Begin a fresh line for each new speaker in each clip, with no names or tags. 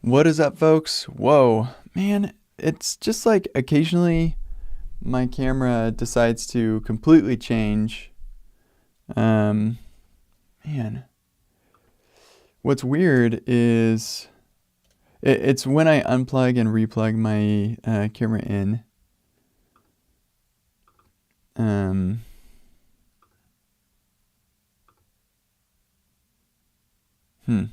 What is up, folks? Whoa, man, it's just like occasionally my camera decides to completely change. Um, Man, what's weird is it's when I unplug and replug my camera in. Um, hmm.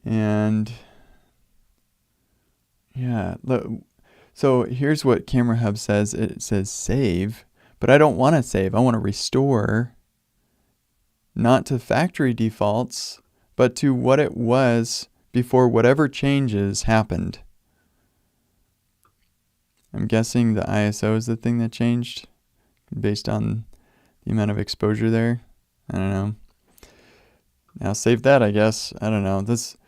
And yeah, look, so here's what Camera Hub says. It says save, but I don't want to save. I want to restore, not to factory defaults, but to what it was before whatever changes happened. I'm guessing the ISO is the thing that changed based on the amount of exposure there. I don't know. Now save that, I guess. I don't know. This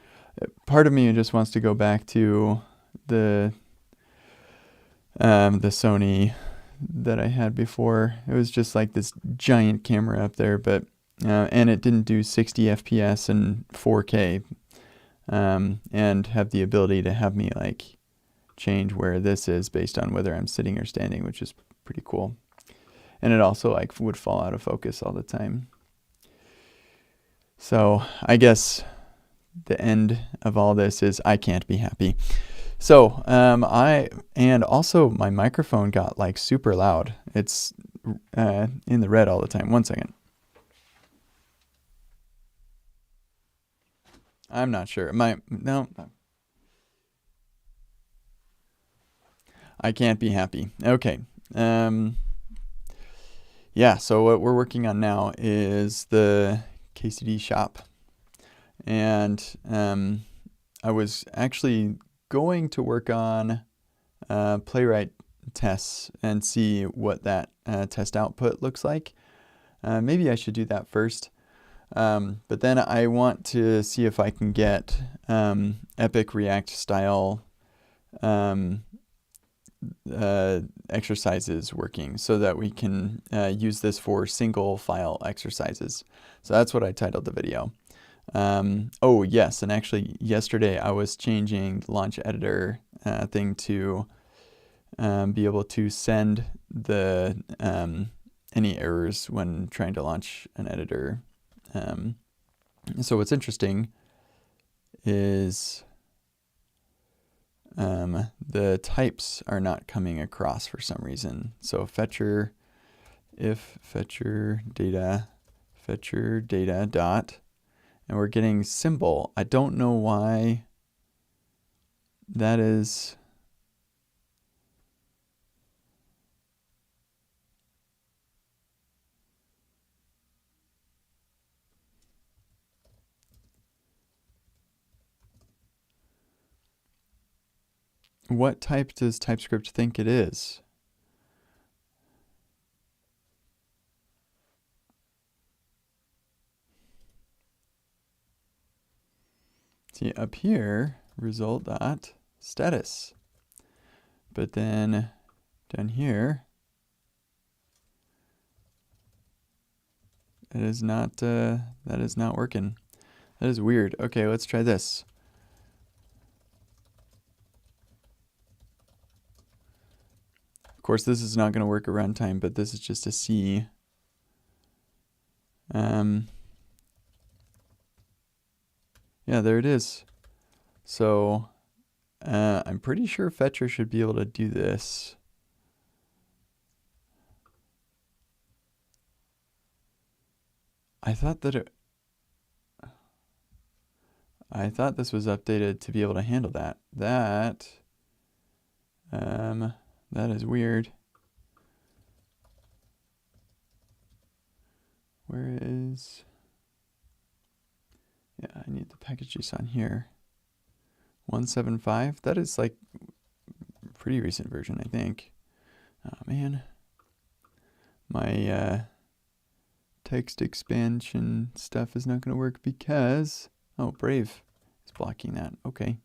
part of me just wants to go back to the Sony that I had before. It was just like this giant camera up there, but and it didn't do 60 FPS and 4K, and have the ability to have me like change where this is based on whether I'm sitting or standing, which is pretty cool. And it also like would fall out of focus all the time. So I guess the end of all this is I can't be happy. So and also my microphone got like super loud. It's in the red all the time. 1 second. I'm not sure. No, I can't be happy. Okay. Yeah, so what we're working on now is the KCDShop. And I was actually going to work on playwright tests and see what that test output looks like. Maybe I should do that first. But then I want to see if I can get Epic React style exercises working so that we can use this for single file exercises. So that's what I titled the video. Oh yes, and actually yesterday I was changing the launch editor thing to be able to send the any errors when trying to launch an editor. So what's interesting is the types are not coming across for some reason. So fetcher, if fetcher data dot, and we're getting symbol. I don't know why that is. What type does TypeScript think it is? See, up here, result dot status. But then down here, it is not, that is not working. That is weird. Okay, let's try this. Of course, this is not going to work at runtime, but this is just to see. Yeah, there it is. So I'm pretty sure Fetcher should be able to do this. I thought this was updated to be able to handle that. That is weird. Where is? Yeah, I need the packages on here. 175. That is like a pretty recent version, I think. Oh man, my text expansion stuff is not going to work because Brave is blocking that. Okay.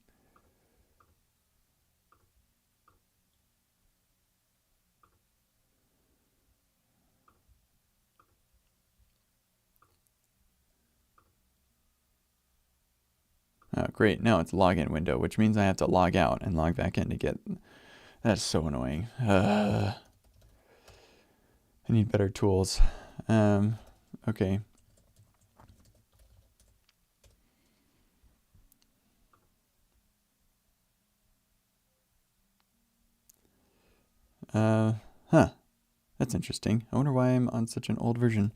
great. Now it's login window, which means I have to log out and log back in to get. That's so annoying. I need better tools. Okay. That's interesting. I wonder why I'm on such an old version.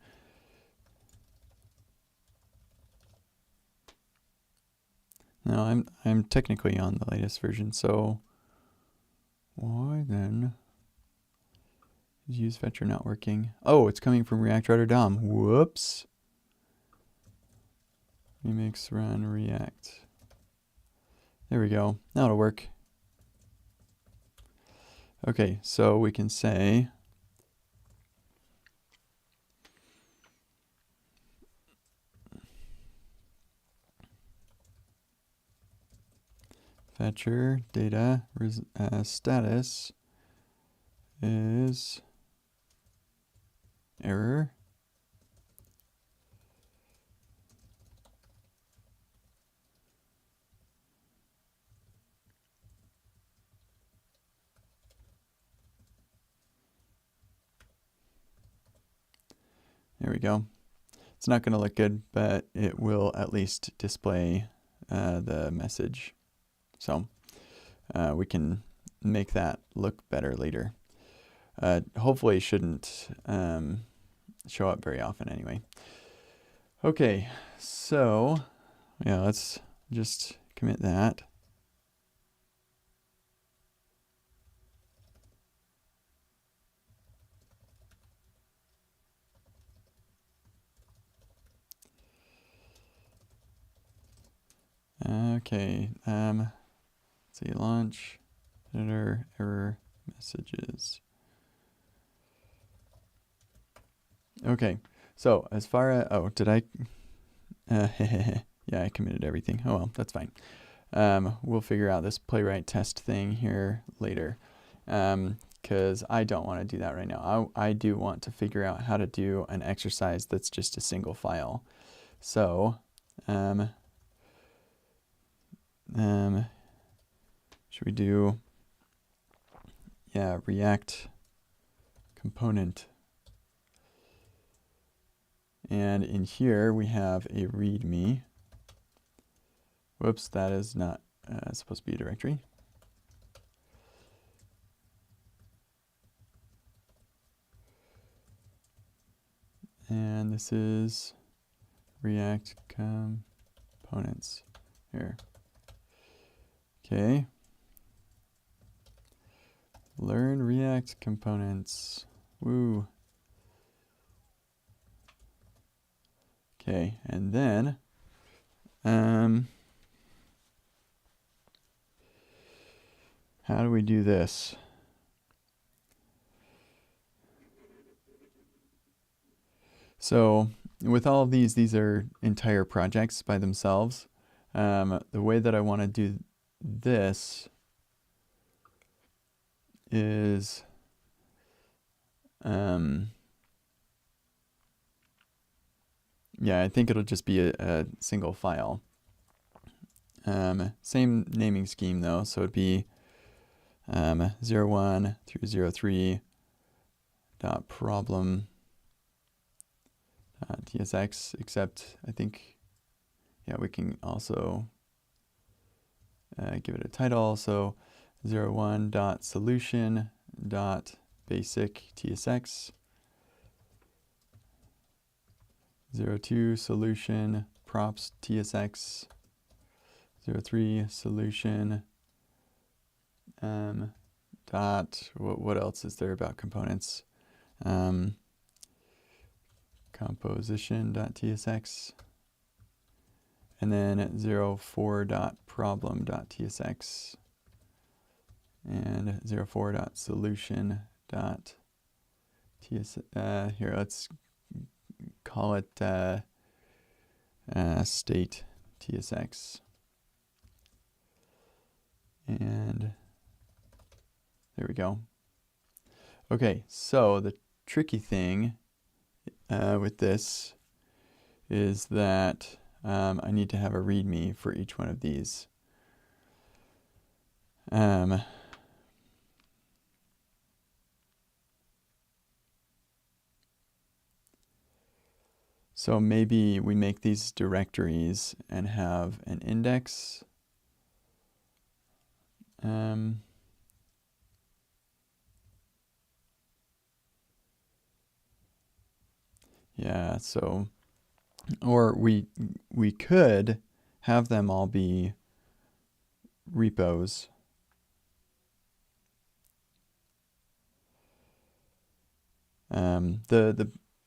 No, I'm technically on the latest version, so why then is use fetcher not working? Oh, it's coming from React Router DOM. Whoops. Remix run React. There we go. Now it'll work. Okay, so we can say fetcher data status is error. There we go. It's not going to look good, but it will at least display the message. So we can make that look better later. Hopefully it shouldn't show up very often anyway. Okay, so yeah, let's just commit that. Okay, let's see, launch, editor, error, messages. Okay, so as far as, oh, did I, yeah, I committed everything. Oh well, that's fine. We'll figure out this playwright test thing here later, because I don't want to do that right now. I do want to figure out how to do an exercise that's just a single file. So, should we do, yeah, React component. And in here we have a README. Whoops, that is not supposed to be a directory. And this is React components here. Okay. Learn React components. Woo. Okay, and then how do we do this? So with all of these are entire projects by themselves. The way that I want to do this is yeah, I think it'll just be a single file. Same naming scheme though, so it'd be 01 through 03 dot problem tsx, except I think, yeah, we can also give it a title. So 01 dot solution dot basic tsx, 02 solution props tsx, 03 solution dot, what else is there about components? Composition.tsx, and then 04.problem.tsx, and 04.solution.tsx. Here, let's call it state tsx. And there we go. Okay, so the tricky thing with this is that I need to have a README for each one of these. So maybe we make these directories and have an index. Yeah, so, or we could have them all be repos.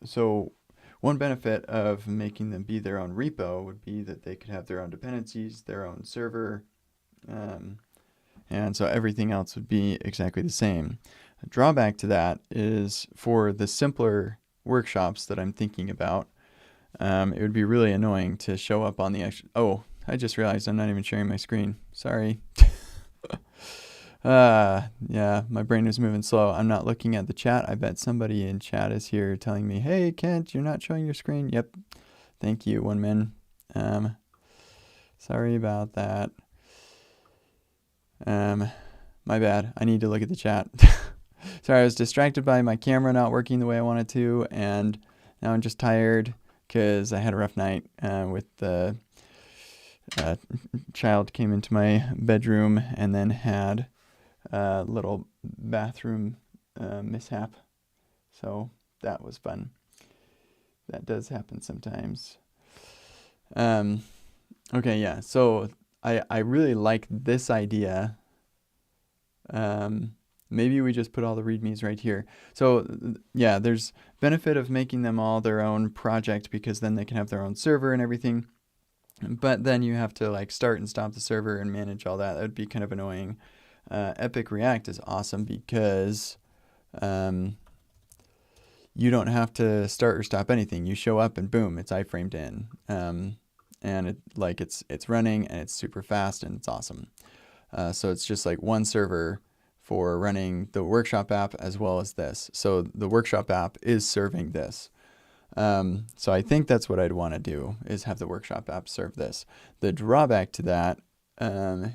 So one benefit of making them be their own repo would be that they could have their own dependencies, their own server, and so everything else would be exactly the same. A drawback to that is for the simpler workshops that I'm thinking about, it would be really annoying to show up on the actual... Oh, I just realized I'm not even sharing my screen. Sorry. Yeah, my brain is moving slow. I'm not looking at the chat. I bet somebody in chat is here telling me, hey, Kent, you're not showing your screen. Yep. Thank you, One-Min. Sorry about that. My bad. I need to look at the chat. Sorry, I was distracted by my camera not working the way I wanted to, and now I'm just tired because I had a rough night with the child came into my bedroom and then had a little bathroom mishap. So that was fun. That does happen sometimes. Okay, yeah. So I really like this idea. Maybe we just put all the readmes right here. So yeah, there's benefit of making them all their own project because then they can have their own server and everything. But then you have to like start and stop the server and manage all that. That would be kind of annoying. Epic React is awesome because you don't have to start or stop anything. You show up and boom, it's iframed in. And it's running and it's super fast and it's awesome. So it's just like one server for running the workshop app as well as this. So the workshop app is serving this. So I think that's what I'd want to do, is have the workshop app serve this. The drawback to that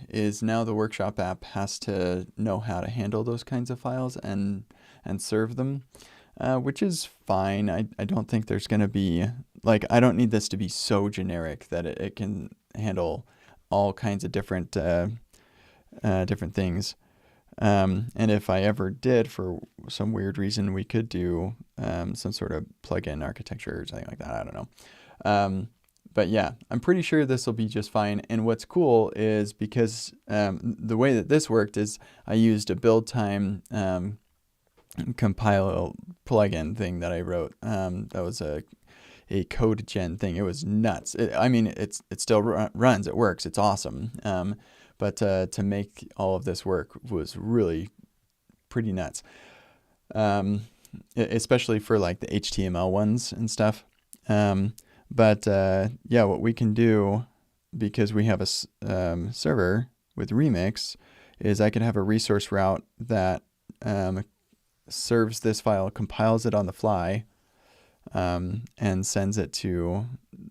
is now the workshop app has to know how to handle those kinds of files and serve them, which is fine. I don't think there's going to be, like, I don't need this to be so generic that it can handle all kinds of different things. And if I ever did, for some weird reason, we could do some sort of plugin architecture or something like that. I don't know. But yeah, I'm pretty sure this will be just fine. And what's cool is because the way that this worked is I used a build time compile plugin thing that I wrote. That was a code gen thing. It was nuts. It still runs. It works. It's awesome. But to make all of this work was really pretty nuts, especially for like the HTML ones and stuff. But yeah, what we can do, because we have a server with Remix, is I can have a resource route that serves this file, compiles it on the fly, and sends it to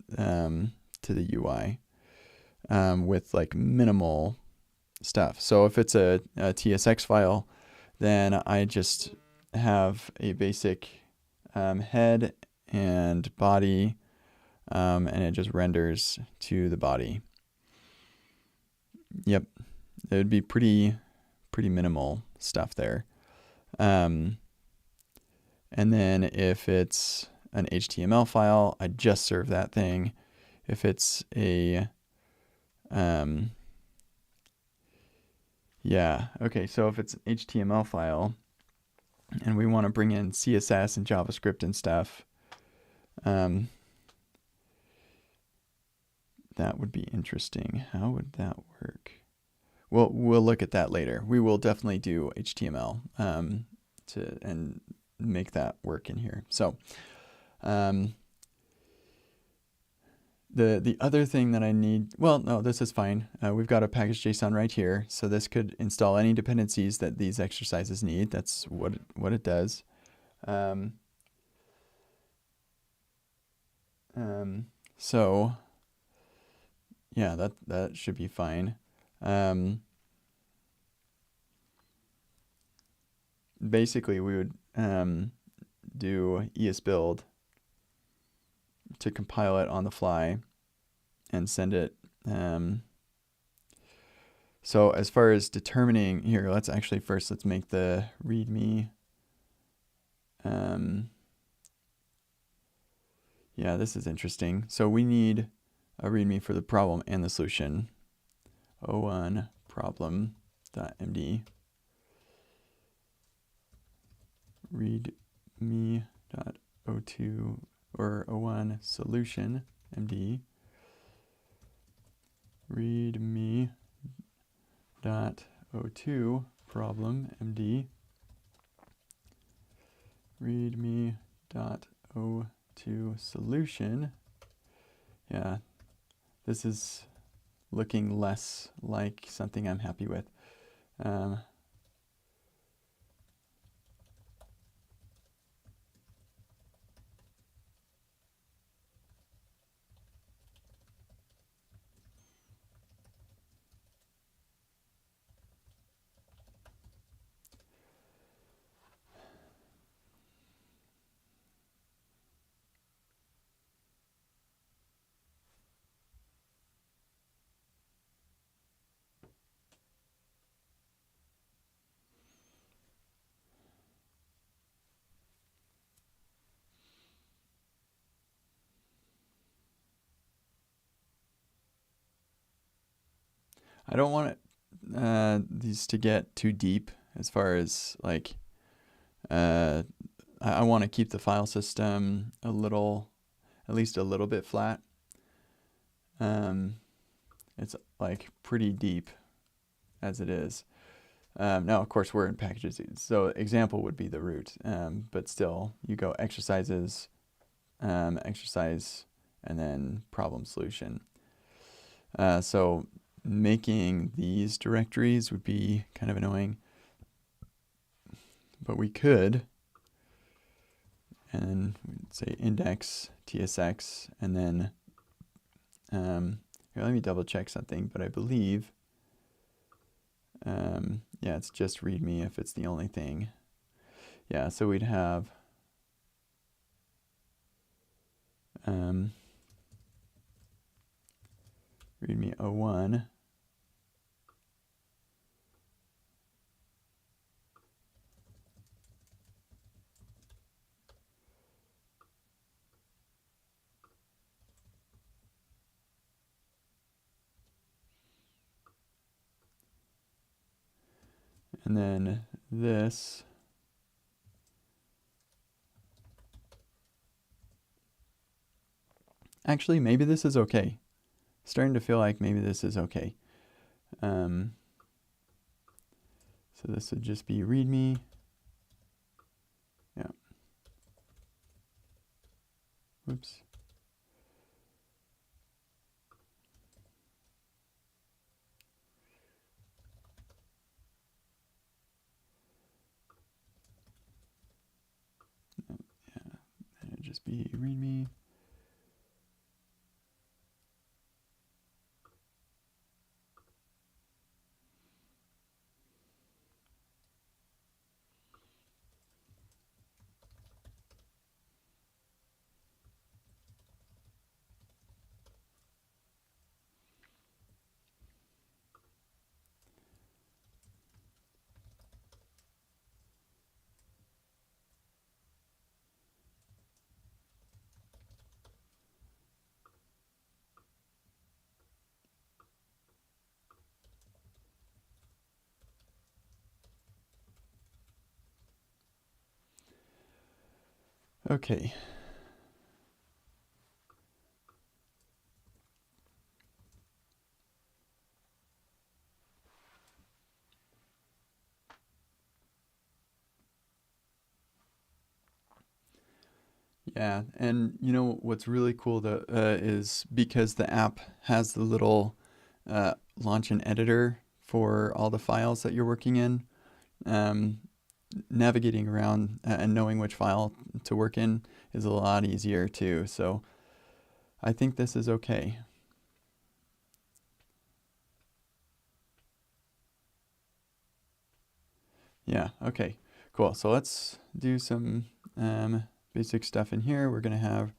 the UI. With like minimal stuff. So if it's a TSX file, then I just have a basic head and body, and it just renders to the body. Yep, it would be pretty minimal stuff there. And then if it's an HTML file, I just serve that thing. If it's a yeah, okay, so if it's an HTML file and we want to bring in CSS and JavaScript and stuff, that would be interesting. How would that work? Well, we'll look at that later. We will definitely do HTML and make that work in here. So the other thing that I need, well, no, this is fine. We've got a package.json right here, so this could install any dependencies that these exercises need. That's what it does. So yeah, that should be fine. Basically, we would do esbuild to compile it on the fly and send it. So as far as determining here, let's make the README. Yeah, this is interesting. So we need a README for the problem and the solution. O1 problem.md readme.o2 or O1 solution md readme.o2 problem md readme.o2 solution. Yeah, this is looking less like something I'm happy with. I don't want these to get too deep as far as like, I want to keep the file system at least a little bit flat. It's like pretty deep as it is. Now, of course, we're in packages, so example would be the root, but still, you go exercises, exercise, and then problem solution. So making these directories would be kind of annoying, but we could, and we'd say index tsx, and then here, let me double check something, but I believe yeah, it's just readme if it's the only thing. Yeah, so we'd have readme O1 and then this actually maybe this is okay. Starting to feel like maybe this is okay. So this would just be readme. Yeah. Whoops. Yeah, and it'd just be readme. Okay. Yeah, and you know what's really cool though, is because the app has the little launch an editor for all the files that you're working in. Navigating around and knowing which file to work in is a lot easier too. So I think this is okay. Yeah, okay, cool. So let's do some basic stuff in here. We're going to have,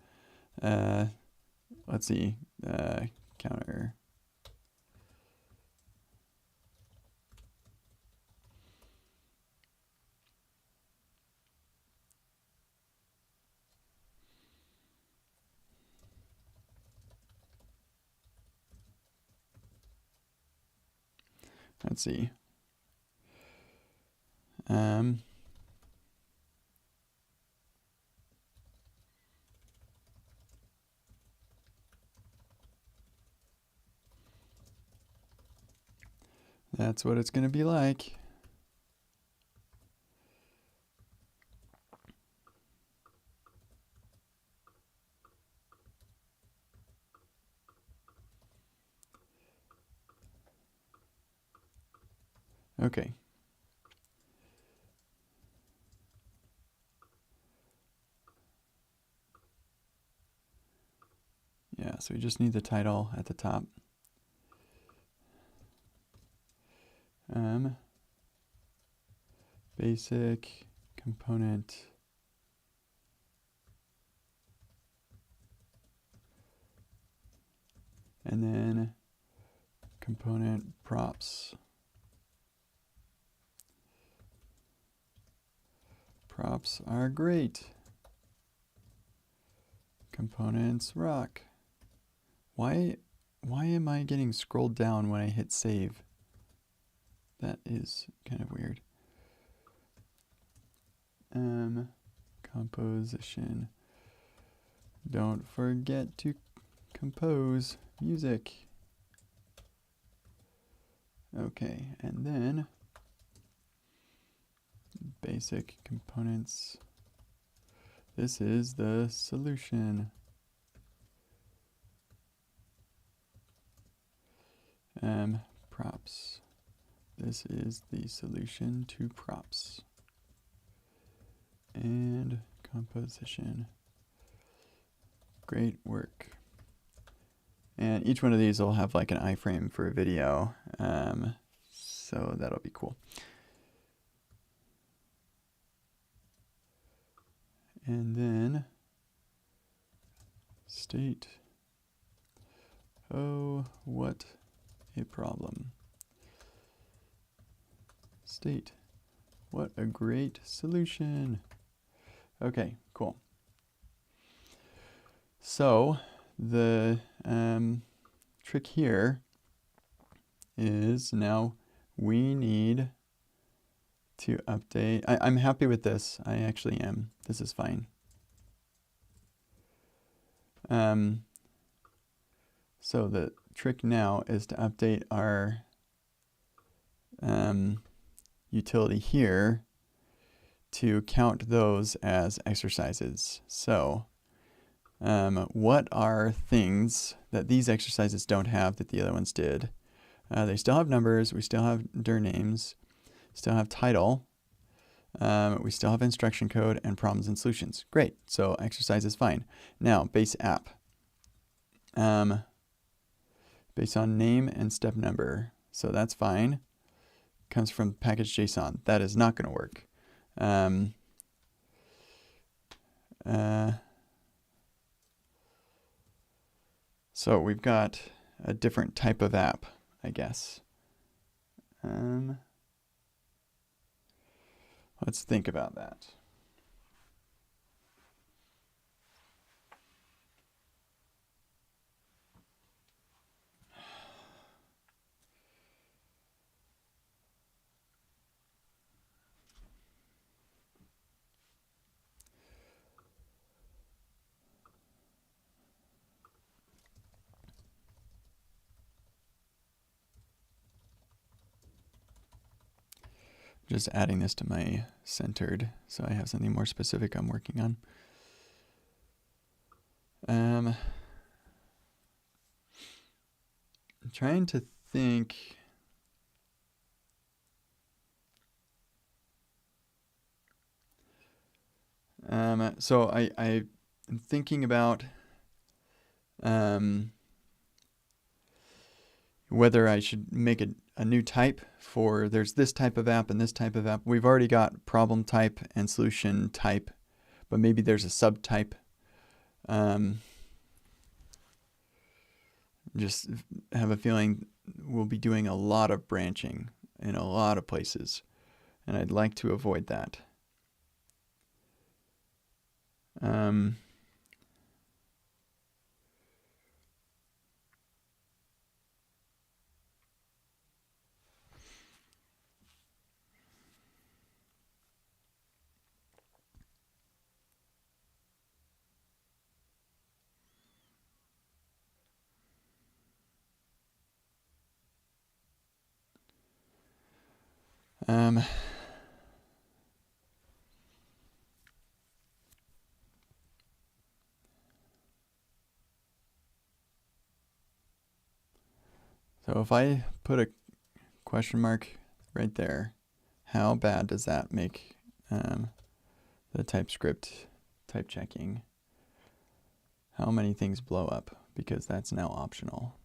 let's see, counter. Let's see. That's what it's going to be like. Okay. Yeah, so we just need the title at the top. Basic component and then component props. Props are great. Components rock. Why am I getting scrolled down when I hit save? That is kind of weird. Composition. Don't forget to compose music. Okay, and then basic components. This is the solution. Props. This is the solution to props. And composition. Great work. And each one of these will have like an iframe for a video. So that'll be cool. And then state. Oh, what a problem. State. What a great solution. Okay, cool. So the trick here is now we need to update. I'm happy with this. I actually am. This is fine. So the trick now is to update our utility here to count those as exercises. So what are things that these exercises don't have that the other ones did? They still have numbers, we still have dir names, still have title, we still have instruction code and problems and solutions. Great, so exercise is fine. Now, base app. Based on name and step number. So that's fine. Comes from package.json. That is not going to work. So we've got a different type of app, I guess. Let's think about that. Just adding this to my centered so I have something more specific I'm working on. I'm trying to think. So I'm thinking about whether I should make a new type for, there's this type of app and this type of app. We've already got problem type and solution type, but maybe there's a subtype. Just have a feeling we'll be doing a lot of branching in a lot of places, and I'd like to avoid that. So if I put a question mark right there, how bad does that make the TypeScript type checking? How many things blow up? Because that's now optional.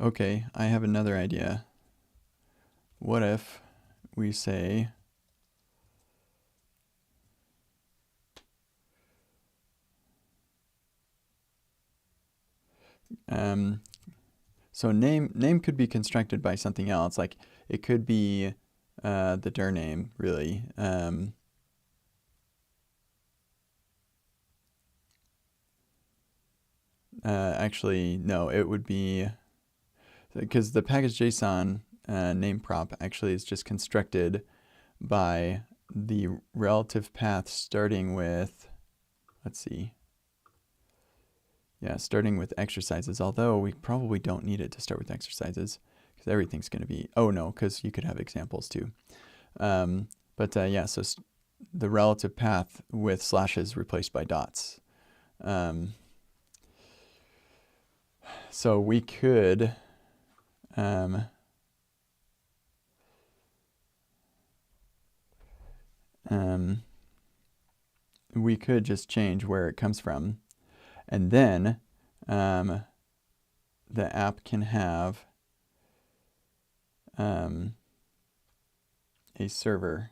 Okay, I have another idea. What if we say so name could be constructed by something else, like it could be the dir name, really. Actually, no, it would be, because the package.json name prop actually is just constructed by the relative path starting with, let's see, yeah, starting with exercises, although we probably don't need it to start with exercises because everything's going to be, oh no, because you could have examples too. Yeah, so the relative path with slashes replaced by dots. So we could just change where it comes from, and then the app can have a server.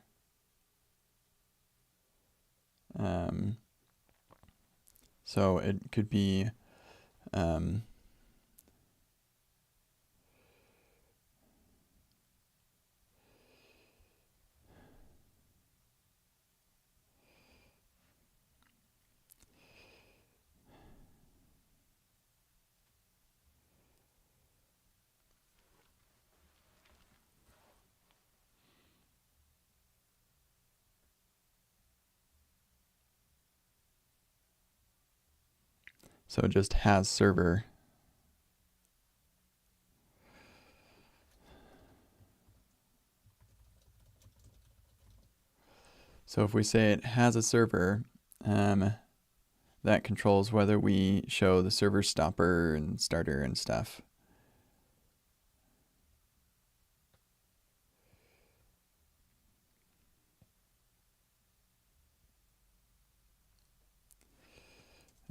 So it could be so it just has server. So if we say it has a server, that controls whether we show the server stopper and starter and stuff.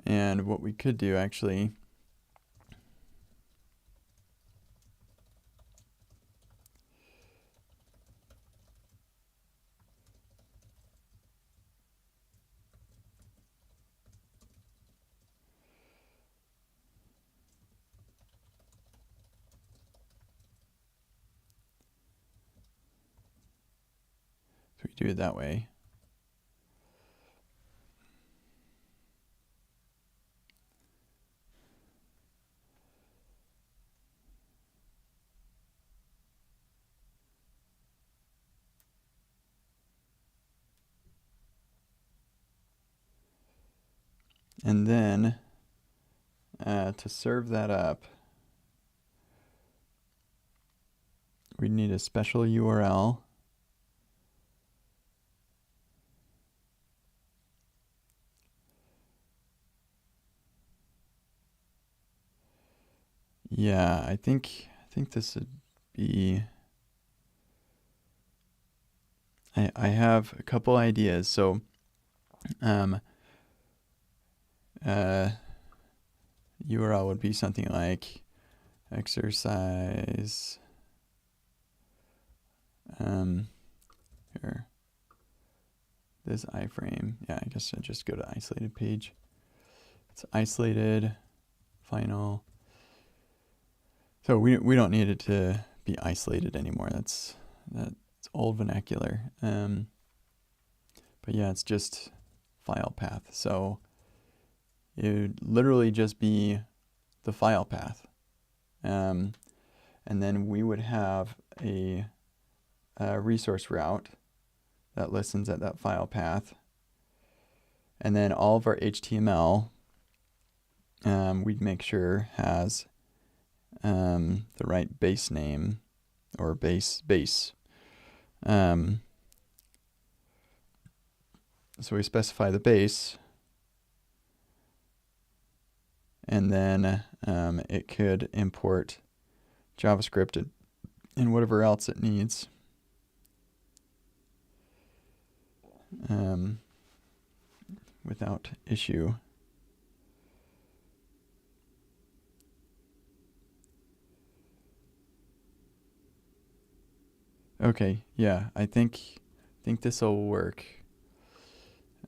And what we could do actually, so we do it that way. And then to serve that up, we need a special URL. Yeah, I think this would be. I have a couple ideas. So, URL would be something like exercise. Here, this iframe. Yeah, I guess I just go to isolated page. It's isolated, final. So we don't need it to be isolated anymore. That's old vernacular. But yeah, it's just file path. So it would literally just be the file path. And then we would have a resource route that listens at that file path. And then all of our HTML, we'd make sure has the right base name or base. So we specify the base, and then it could import JavaScript and whatever else it needs. Without issue. Okay, yeah, I think this will work.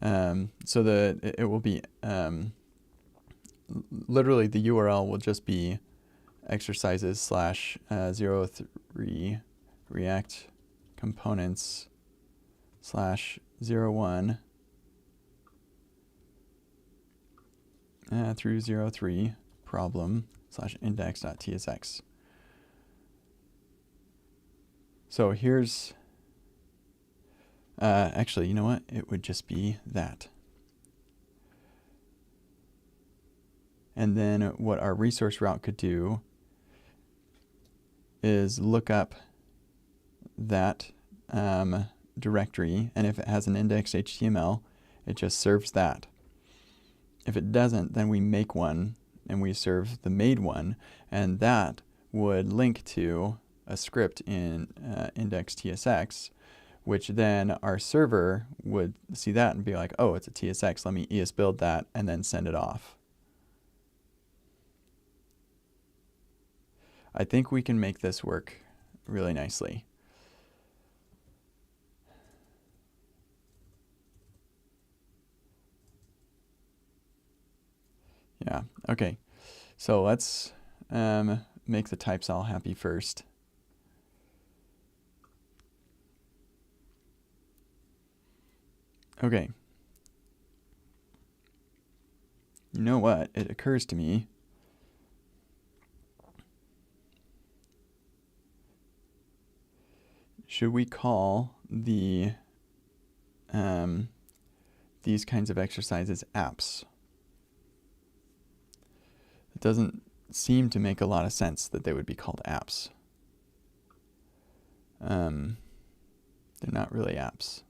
So it will be literally the URL will just be exercises /03 React components /01 through 03 problem /index.tsx. So here's actually, you know what? It would just be that. And then what our resource route could do is look up that directory, and if it has an indexed HTML, it just serves that. If it doesn't, then we make one and we serve the made one, and that would link to a script in index.tsx, which then our server would see that and be like, oh, it's a TSX, let me ES-build that and then send it off. I think we can make this work really nicely. Yeah, okay. So let's make the types all happy first. Okay. You know what? It occurs to me. Should we call the these kinds of exercises apps? It doesn't seem to make a lot of sense that they would be called apps. They're not really apps.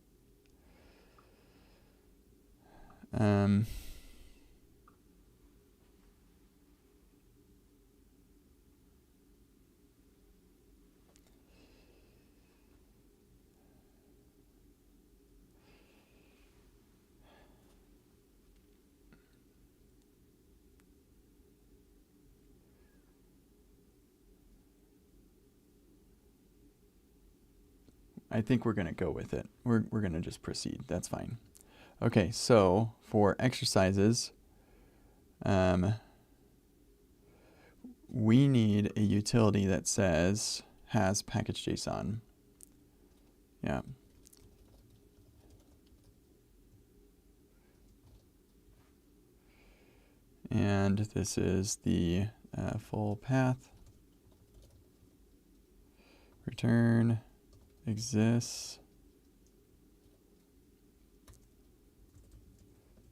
I think we're going to go with it. We're going to just proceed. That's fine. Okay, so for exercises, we need a utility that says has package.json. Yeah. And this is the full path. Return exists.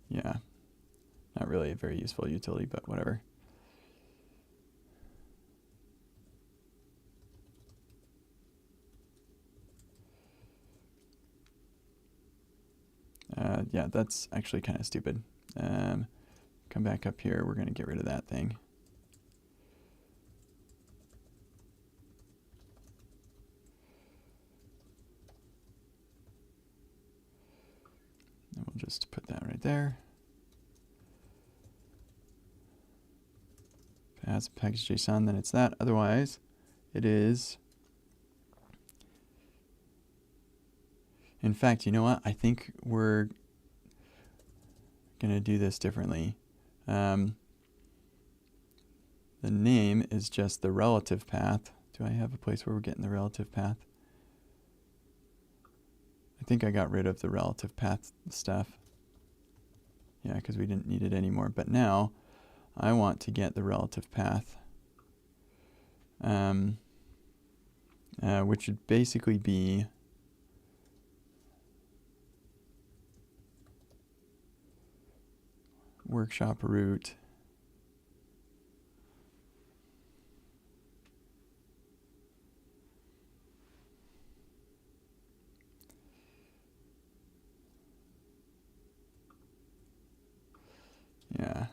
Yeah. Not really a very useful utility, but whatever. Yeah, that's actually kind of stupid. Come back up here. We're going to get rid of that thing. And we'll just put that right there. If it has a package JSON, then it's that. Otherwise, it is. In fact, you know what? I think we're going to do this differently. The name is just the relative path. Do I have a place where we're getting the relative path? I think I got rid of the relative path stuff. Yeah, because we didn't need it anymore. But now I want to get the relative path, which would basically be workshop root yeah.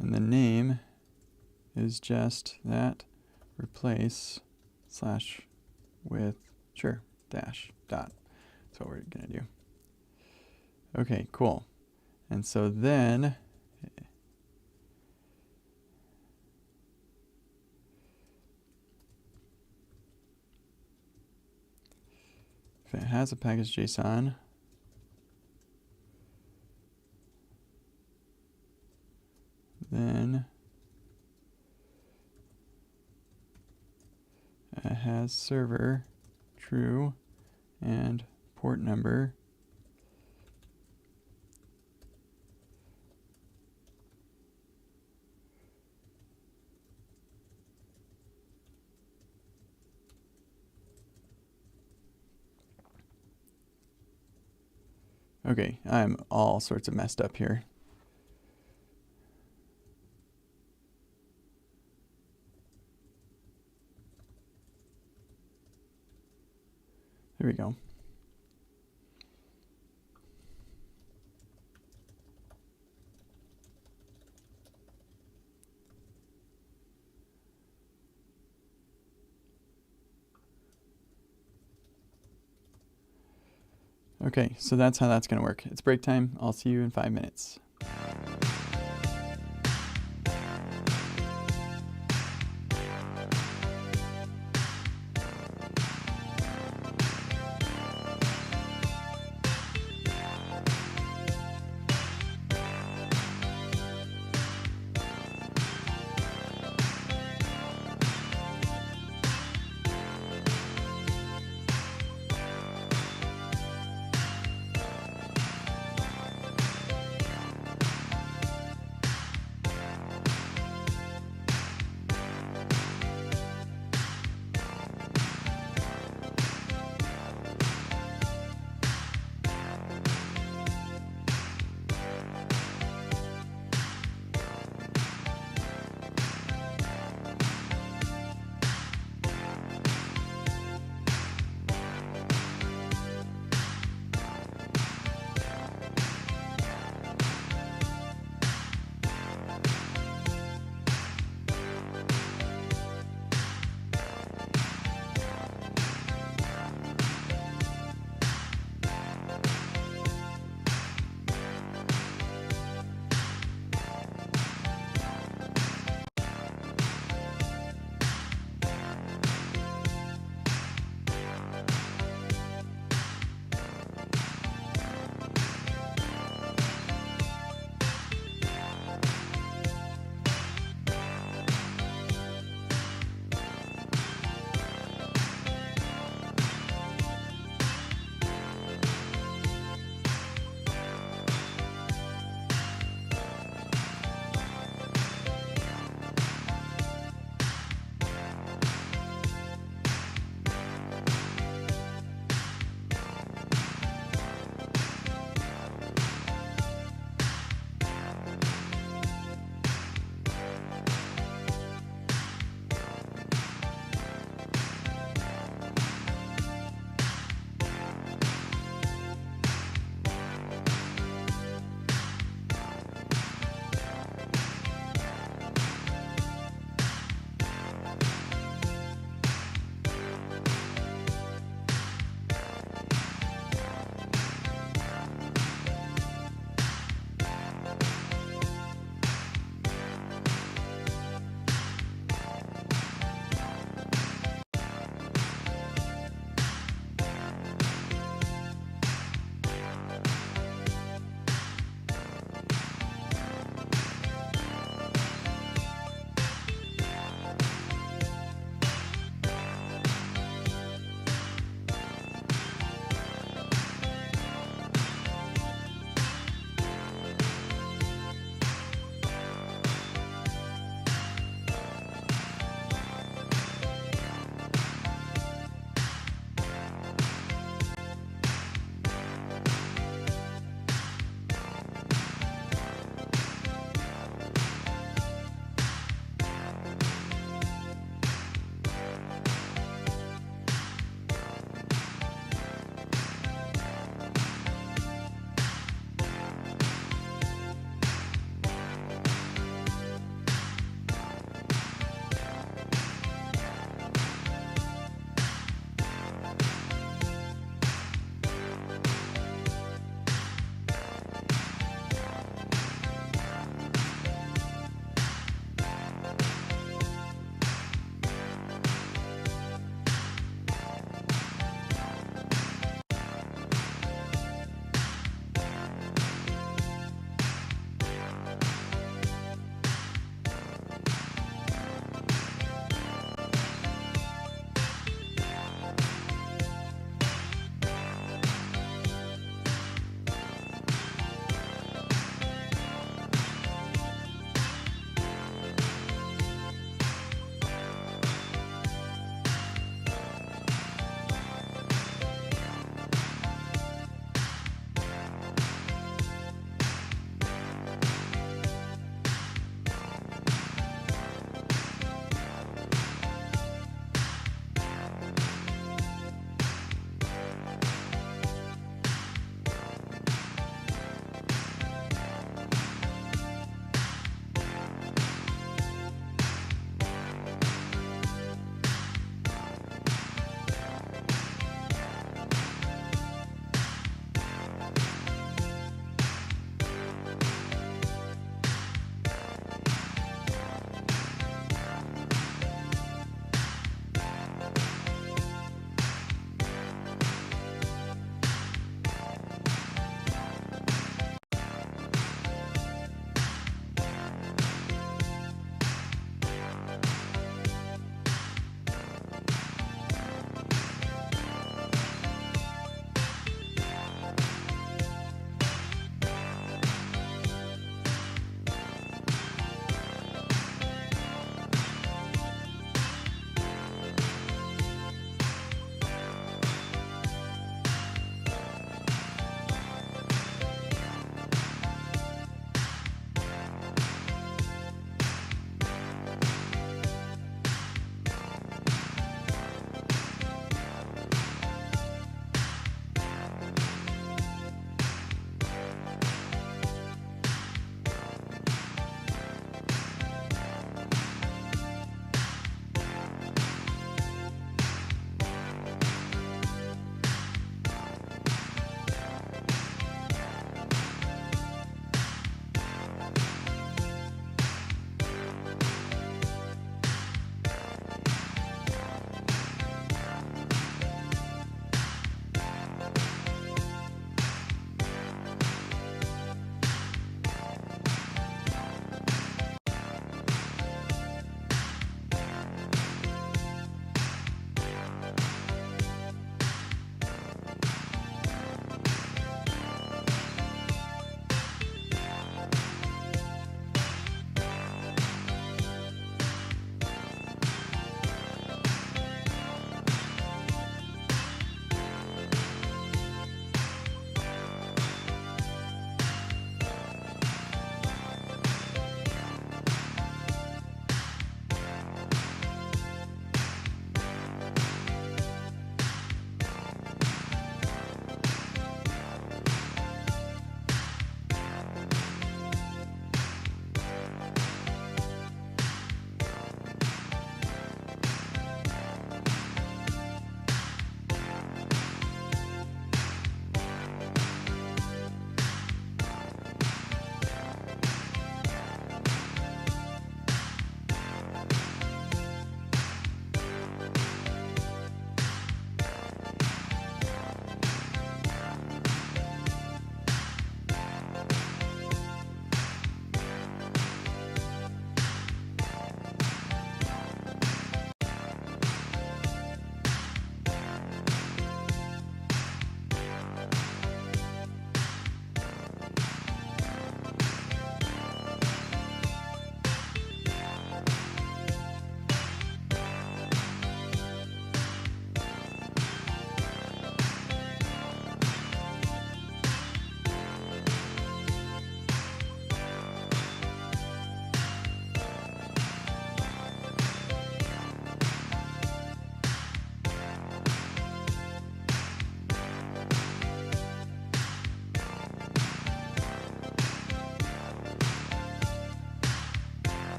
And the name is just that replace slash with, sure, dash dot. That's what we're going to do. Okay, cool. And so then if it has a package JSON, then it has server true and port number. Okay, I'm all sorts of messed up here. There we go. Okay, so that's how that's going to work. It's break time. I'll see you in 5 minutes.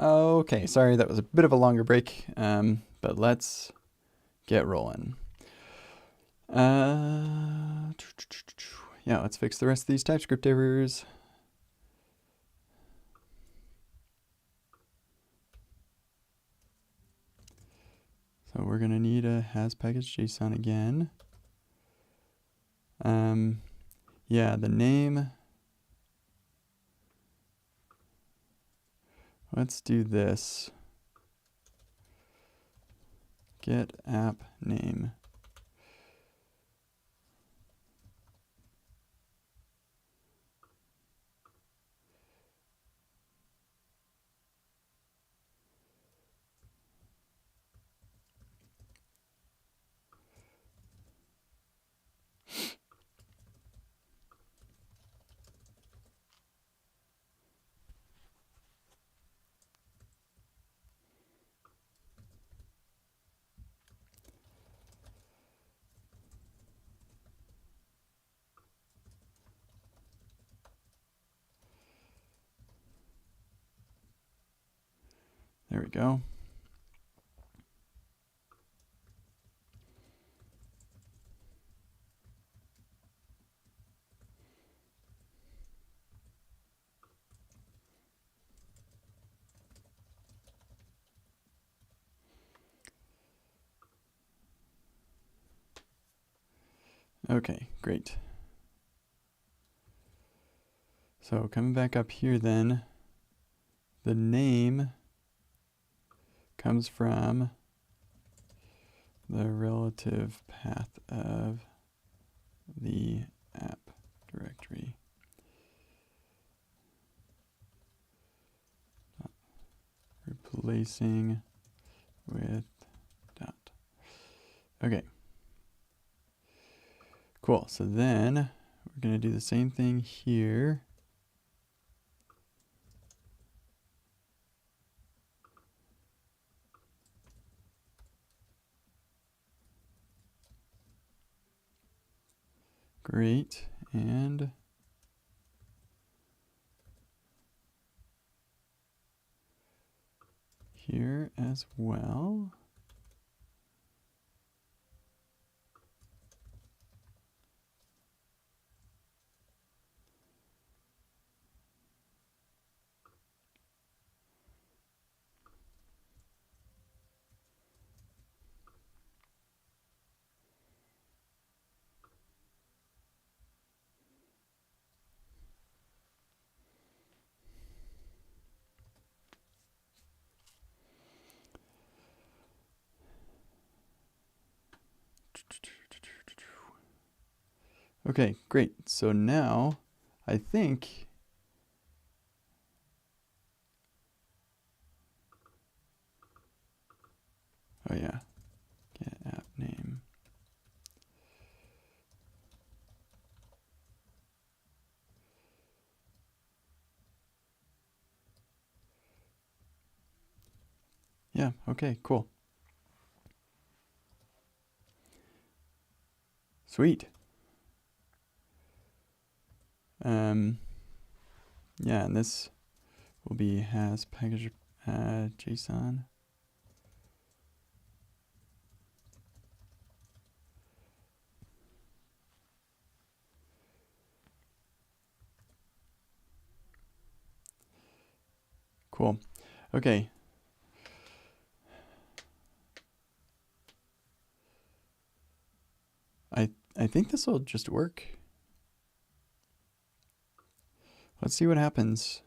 Okay, sorry, that was a bit of a longer break, but let's get rolling. Yeah, let's fix the rest of these TypeScript errors. So we're going to need a has package JSON again. Yeah, the name. Let's do this. Get app name. There we go. Okay, great. So coming back up here then, the name comes from the relative path of the app directory. Replacing with dot. Okay. Cool. So then we're going to do the same thing here. Great. And here as well. Okay, great. So now I think oh yeah, get app name. Yeah, okay, cool. Sweet. Yeah, and this will be has package JSON. Cool. Okay. I think this will just work. Let's see what happens.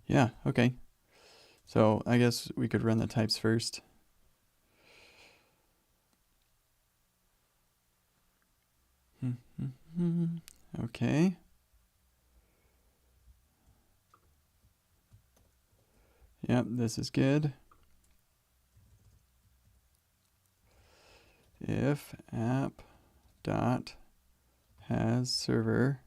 Yeah, okay. So I guess we could run the types first. Okay. Yep, this is good. If app dot has server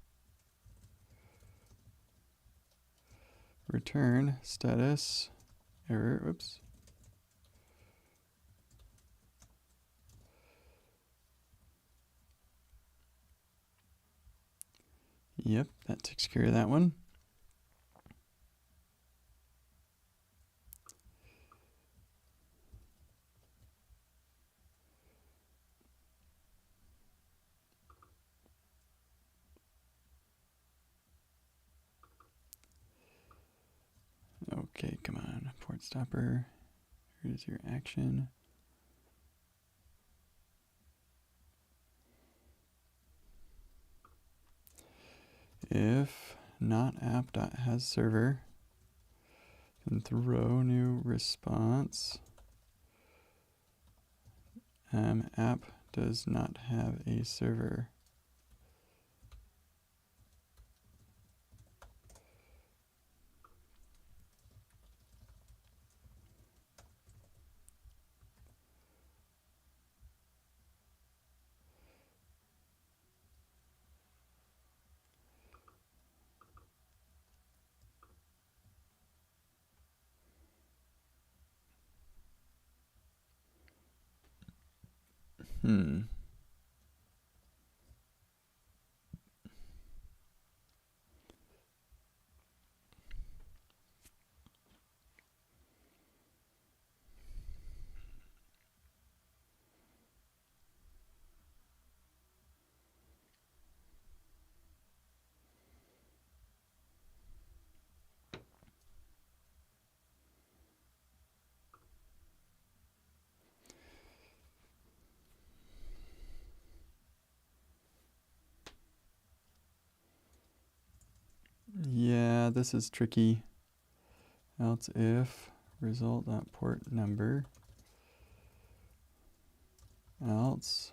return status error, oops. Yep, that takes care of that one. Okay, come on, port stopper. Here's your action. If not app.hasServer, then throw new response. App does not have a server. Yeah, this is tricky. Else if result.port number, else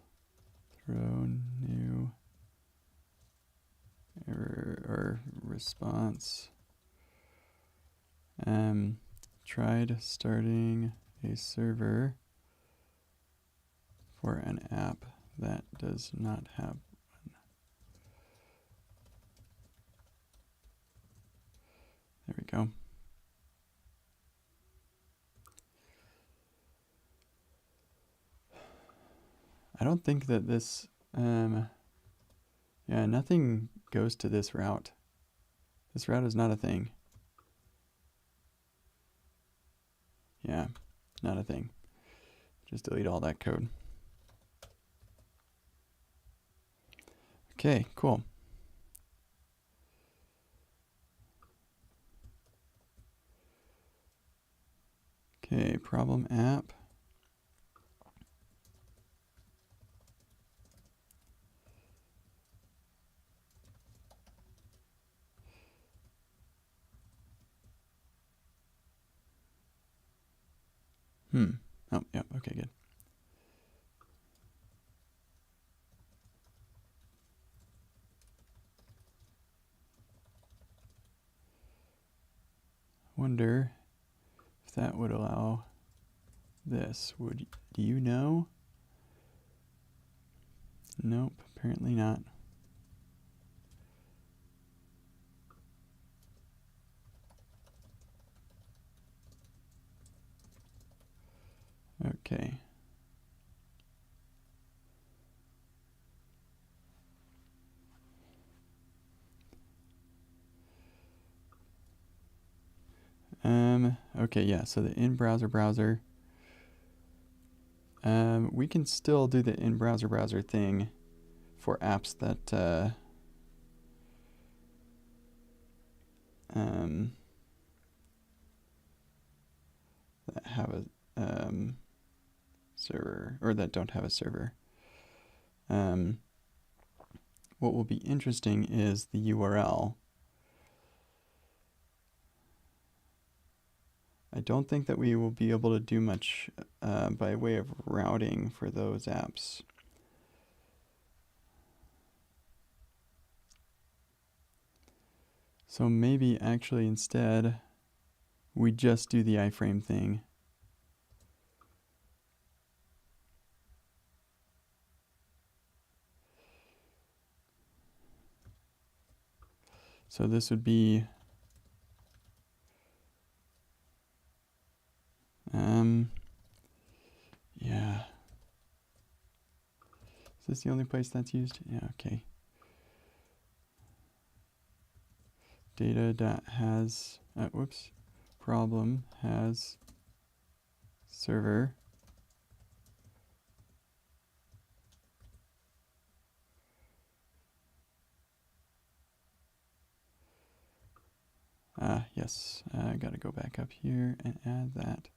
throw new error or response. Tried starting a server for an app that does not have one. There we go. I don't think that this, yeah, nothing goes to this route. This route is not a thing. Yeah, not a thing. Just delete all that code. Okay, cool. Okay, problem app. Oh, yeah, okay, good. Wonder if that would allow this. Do you know? Nope, apparently not. Okay. Okay, yeah, so the in-browser browser. We can still do the in-browser browser thing for apps that that have a server, or that don't have a server. What will be interesting is the URL. I don't think that we will be able to do much by way of routing for those apps. So maybe actually instead we just do the iframe thing. So this would be yeah. Is this the only place that's used? Yeah, okay. data.has, problem has server. Yes, I gotta go back up here and add that.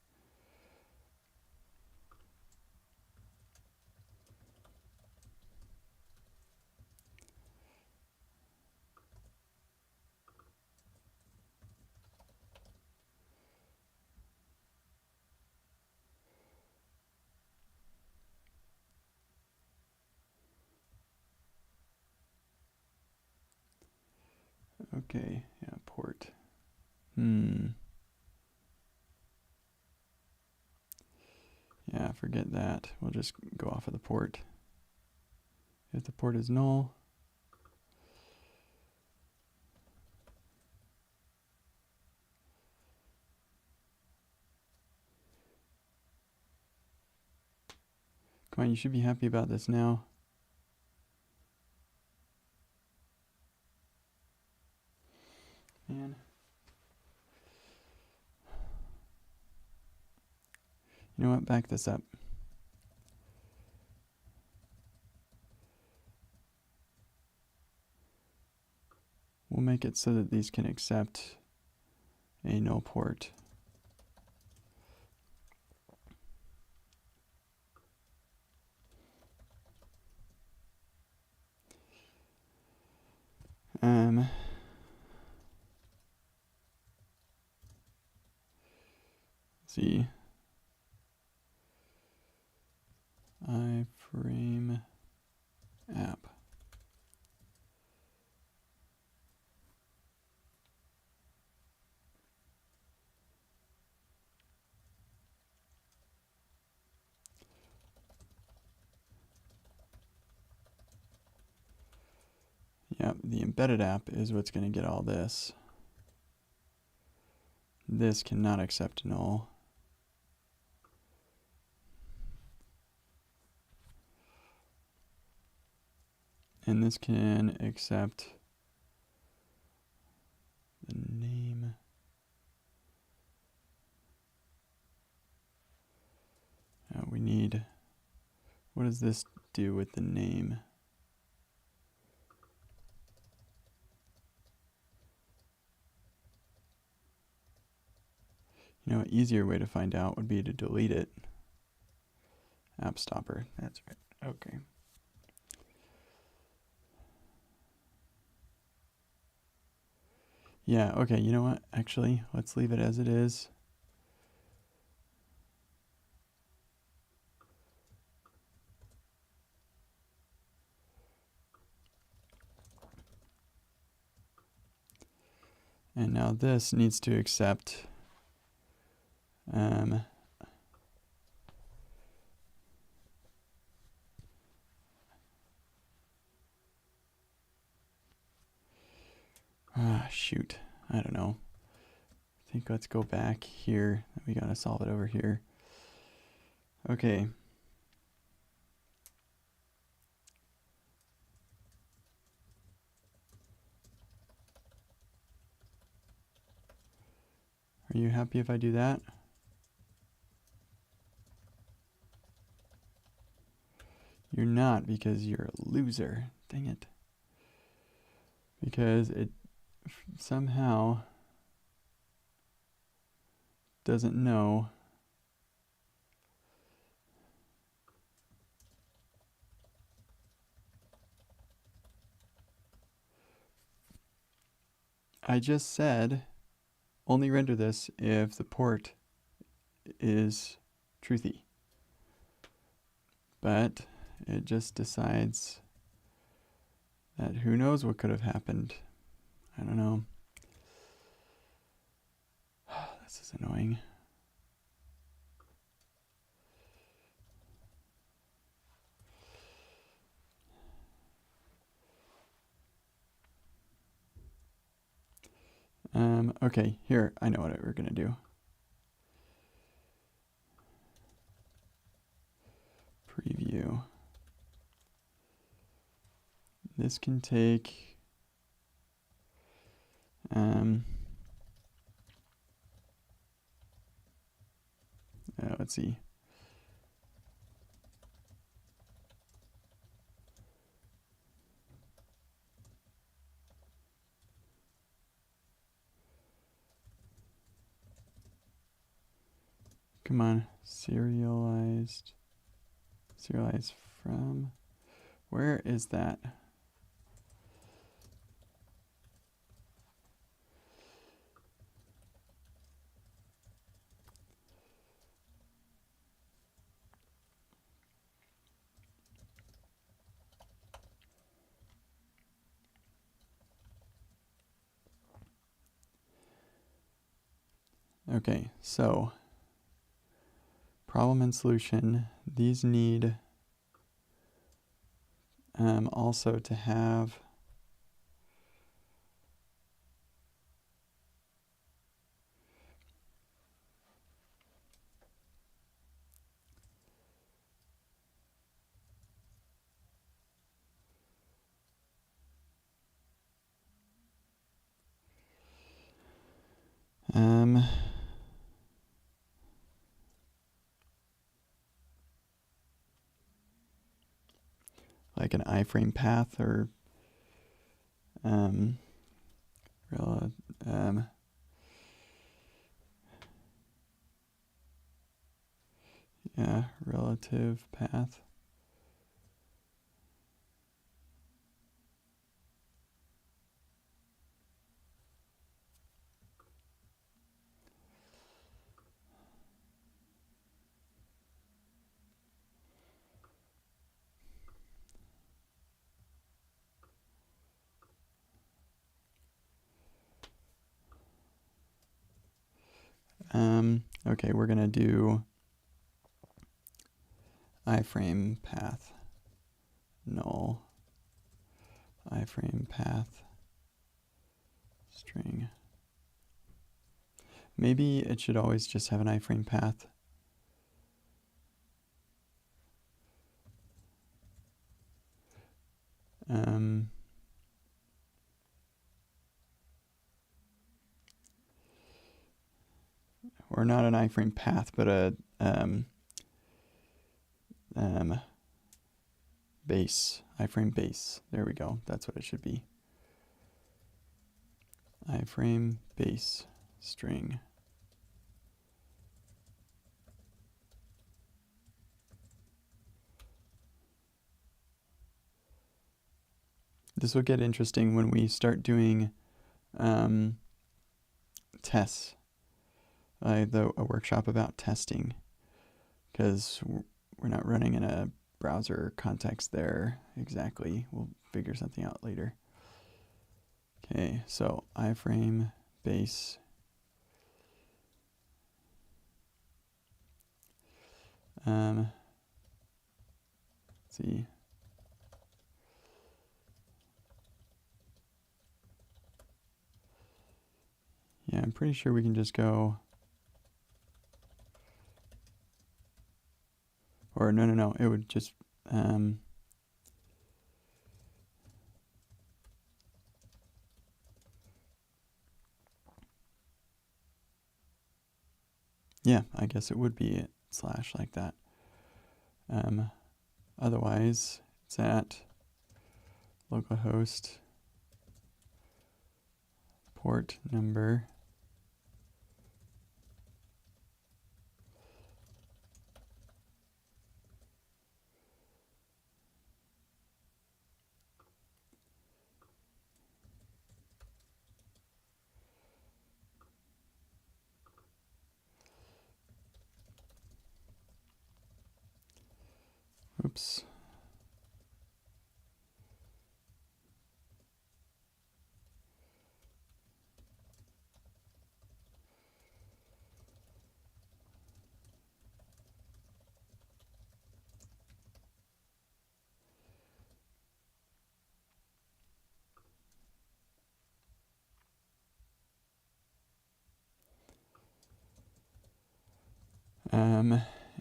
Okay, yeah, port. Yeah, forget that. We'll just go off of the port. If the port is null, come on, you should be happy about this now. Man. You know what? Back this up. We'll make it so that these can accept a null port. See. iframe app. Yep, the embedded app is what's going to get all this. This cannot accept null. And this can accept the name. We need, what does this do with the name? You know, an easier way to find out would be to delete it. App stopper, that's right, okay. Yeah, okay, you know what? Actually, let's leave it as it is. And now this needs to accept shoot, I don't know. I think let's go back here. We gotta solve it over here. Okay. Are you happy if I do that? You're not, because you're a loser. Dang it. Because it somehow doesn't know I just said only render this if the port is truthy. But it just decides that who knows what could have happened. I don't know. This is annoying. Okay, here, I know what we're gonna do. Preview. This can take Let's see. Come on, serialized from, where is that? Okay, so problem and solution. These need also to have like an iframe path or yeah, relative path. Okay, we're gonna do iframe path null iframe path string. Maybe it should always just have an iframe path. Or not an iframe path, but a base, iframe base. There we go. That's what it should be. Iframe base string. This will get interesting when we start doing tests. A workshop about testing, because we're not running in a browser context there exactly. We'll figure something out later. Okay, so iframe base. Let's see. Yeah, I'm pretty sure we can just go. Or no, it would just yeah, I guess it would be slash like that. Otherwise, it's at localhost port number oops.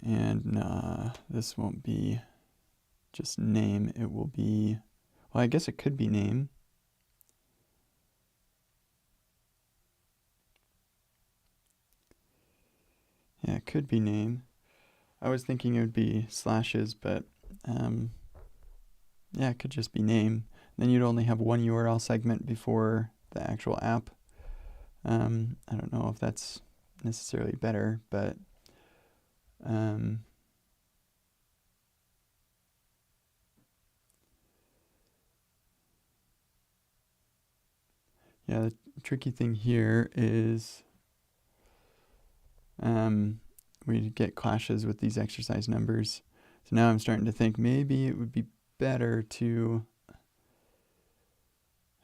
And this won't be just name, it will be, well, I guess it could be name. could be name. I was thinking it would be slashes, but yeah, it could just be name. Then you'd only have one URL segment before the actual app. I don't know if that's necessarily better, but yeah, the tricky thing here is we get clashes with these exercise numbers. So now I'm starting to think maybe it would be better to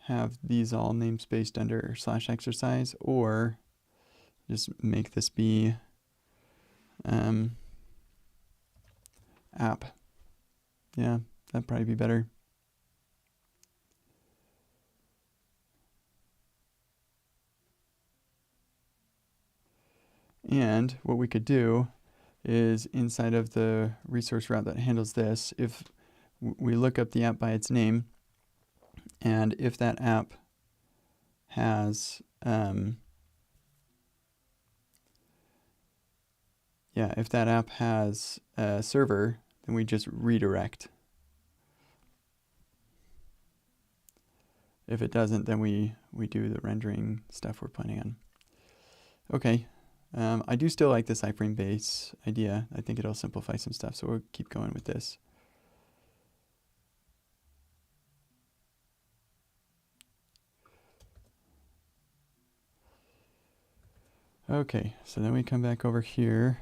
have these all namespaced under /exercise, or just make this be app. Yeah, that'd probably be better. And what we could do is inside of the resource route that handles this, if we look up the app by its name, and if that app has if that app has a server, then we just redirect. If it doesn't, then we do the rendering stuff we're planning on. Okay, I do still like this iframe base idea. I think it'll simplify some stuff, so we'll keep going with this. Okay, so then we come back over here.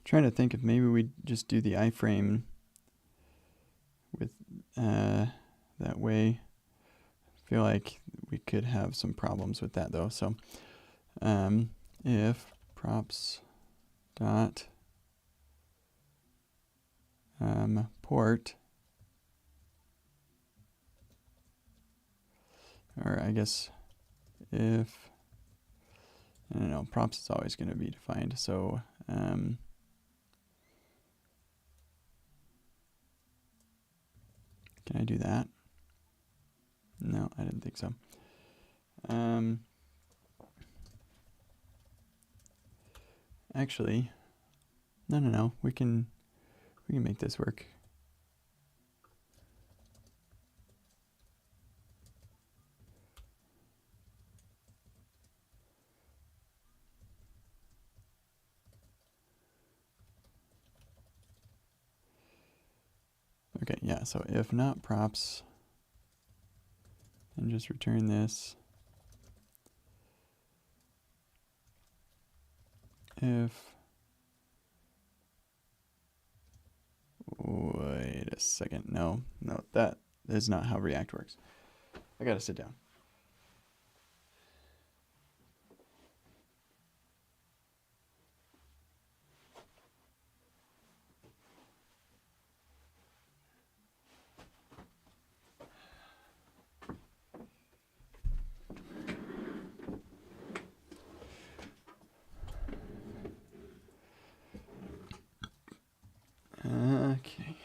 Trying to think if maybe we just do the iframe with that way. I feel like we could have some problems with that though. So if props dot port, or I guess if, I don't know, props is always going to be defined. So can I do that? No, I didn't think so. Actually, no. We can make this work. Okay, yeah, so if not props, and just return this. If, wait a second, no, that is not how React works. I gotta sit down. Okay.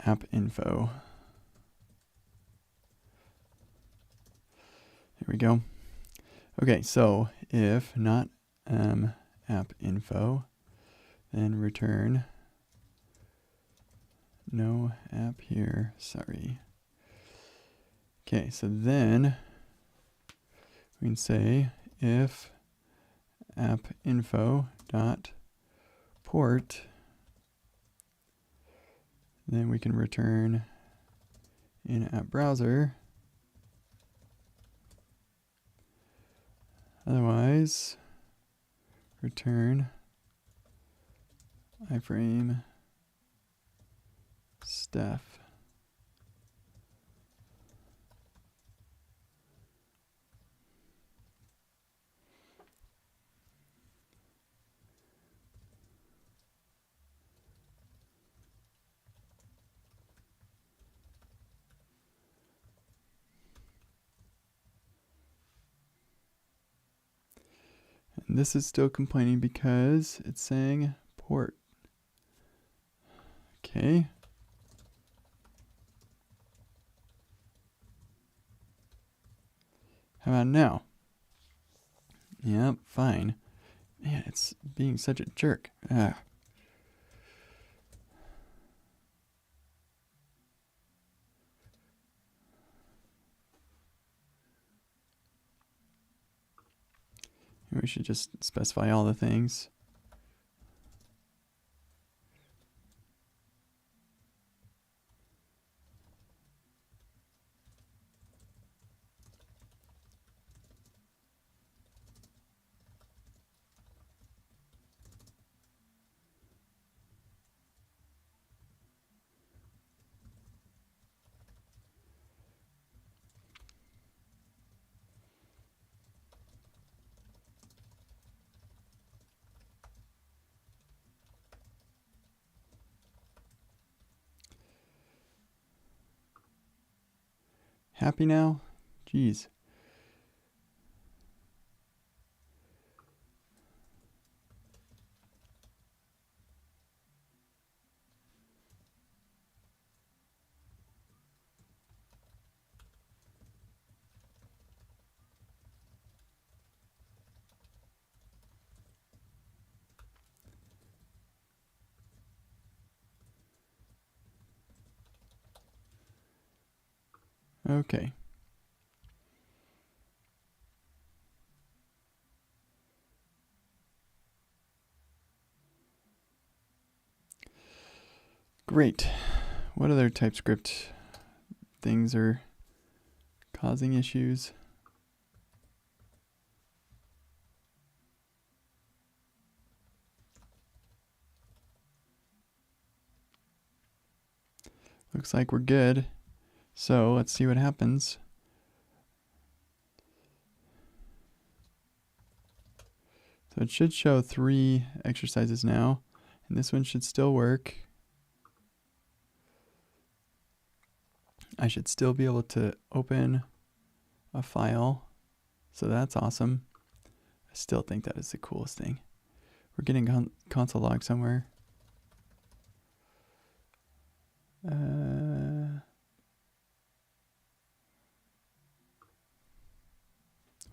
App info. Here we go. Okay, so if not app info, then return no app here, sorry. Okay, so then we can say if app info dot port, then we can return in app browser. Otherwise, return iframe stuff. And this is still complaining because it's saying port. Okay. How about now? Yep, fine. Man, it's being such a jerk. Ugh. We should just specify all the things. Happy now? Jeez. Okay. Great. What other TypeScript things are causing issues? Looks like we're good. So let's see what happens. So it should show 3 exercises now, and this one should still work. I should still be able to open a file, so that's awesome. I still think that is the coolest thing. We're getting console log somewhere.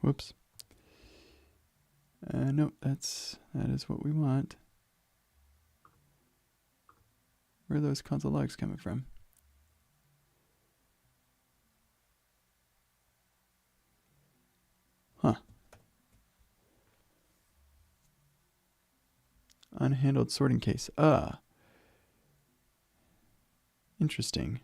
Whoops. Nope, that is what we want. Where are those console logs coming from? Huh. Unhandled sorting case. Interesting.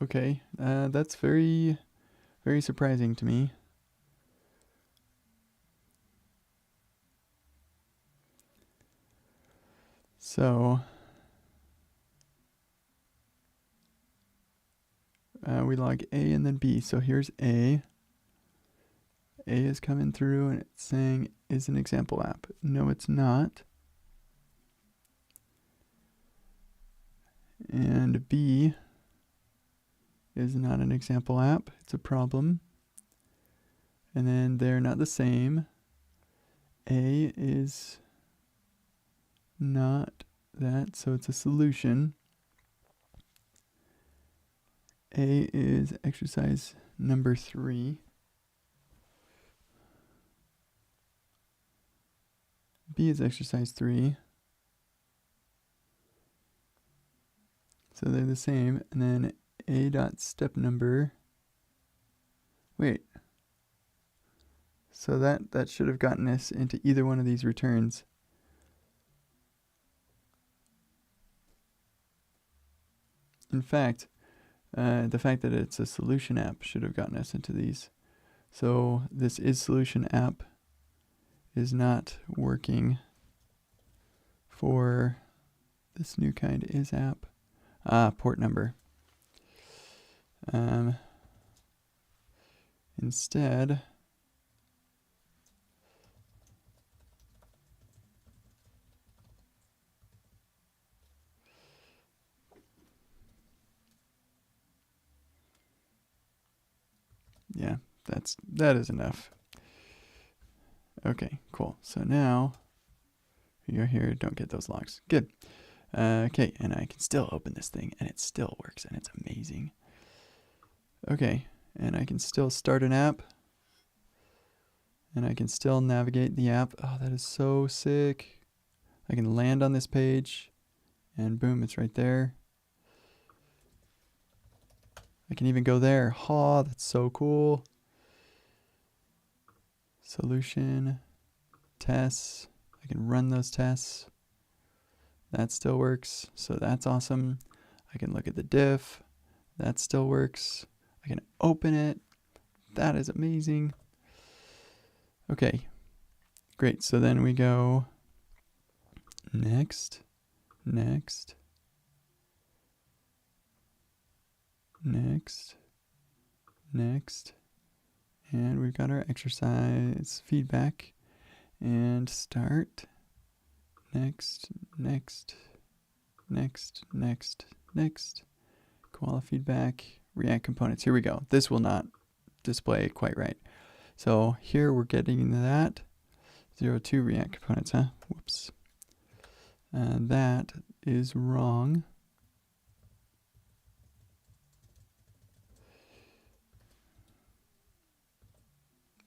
Okay, that's very, very surprising to me. So, we log A and then B. So here's A. A is coming through and it's saying is an example app. No, it's not. And B is not an example app. It's a problem. And then they're not the same. A is not that, so it's a solution. A is exercise number 3. B is exercise 3. So they're the same. And then a dot step number. Wait. So that should have gotten us into either one of these returns. In fact, the fact that it's a solution app should have gotten us into these. So this is solution app is not working for this new kind is app. Port number. Instead, yeah, that is enough. Okay, cool. So now we go here, don't get those logs. Good. Okay, and I can still open this thing and it still works and it's amazing. Okay, and I can still start an app and I can still navigate the app. Oh, that is so sick. I can land on this page and boom, it's right there. I can even go there. Oh, that's so cool. Solution, tests. I can run those tests. That still works, so that's awesome. I can look at the diff. That still works. I can open it. That is amazing. Okay, great. So then we go next, next, next, next. And we've got our exercise feedback and start. Next, next, next, next, next. Koala feedback, React components. Here we go. This will not display quite right. So here we're getting that. 02 React components, huh? Whoops. And that is wrong.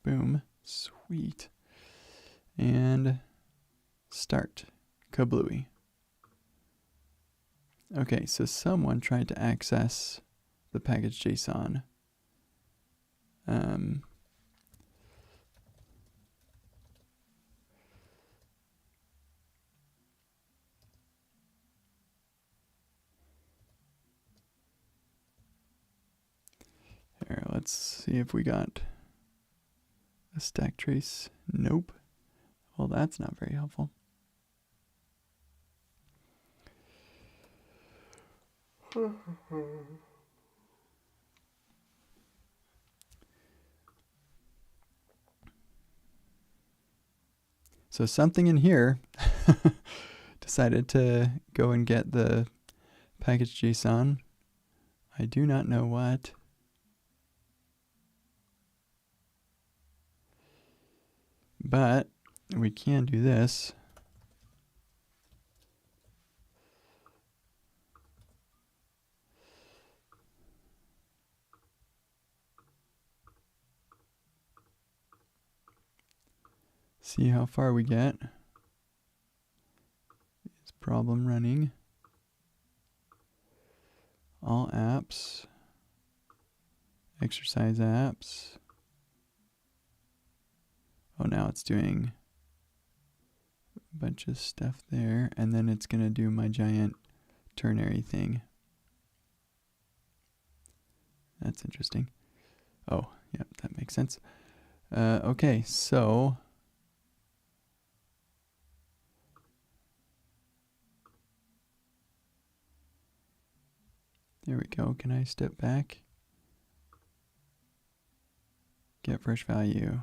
Boom. Sweet. And start. Kablooey. Okay, so someone tried to access the package JSON. Here, let's see if we got a stack trace. Nope. Well, that's not very helpful. So something in here decided to go and get the package JSON. I do not know what. But we can do this. See how far we get. Is problem running. All apps. Exercise apps. Oh, now it's doing a bunch of stuff there, and then it's going to do my giant ternary thing. That's interesting. Oh, yeah, that makes sense. Okay, so there we go. Can I step back? Get fresh value.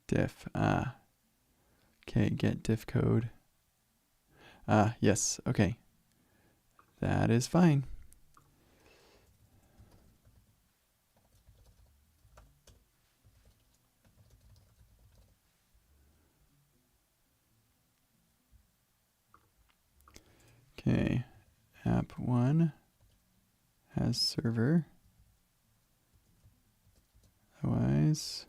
Diff. Okay, get diff code. Yes, okay. That is fine. Okay, app 1 has server. Otherwise,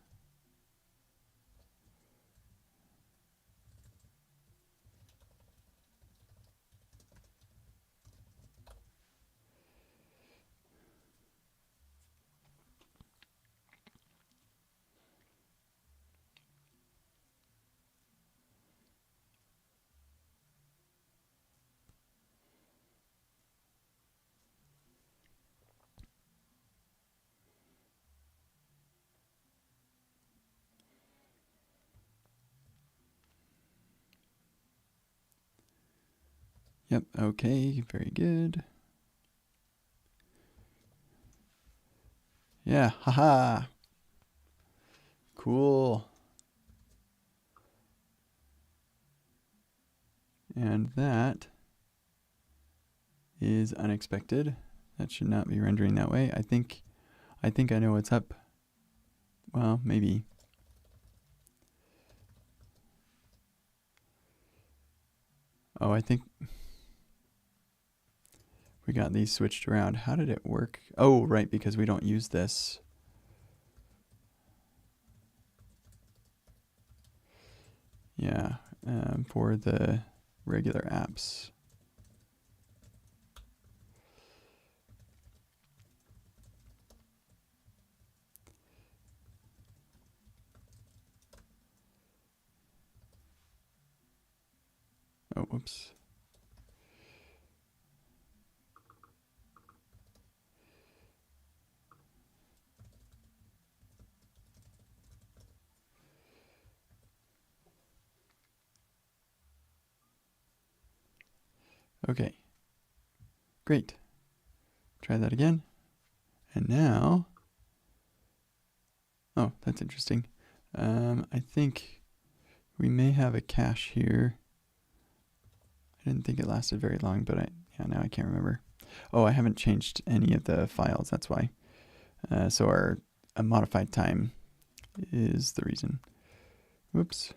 yep, okay, very good. Yeah, haha. Cool. And that is unexpected. That should not be rendering that way. I think I know what's up. Well, maybe. Oh, I think we got these switched around. How did it work? Oh, right, because we don't use this. Yeah, for the regular apps. Oh, whoops. Okay, great. Try that again. And now, oh, that's interesting. I think we may have a cache here. I didn't think it lasted very long, but yeah, now I can't remember. Oh, I haven't changed any of the files, that's why. So our modified time is the reason. Whoops.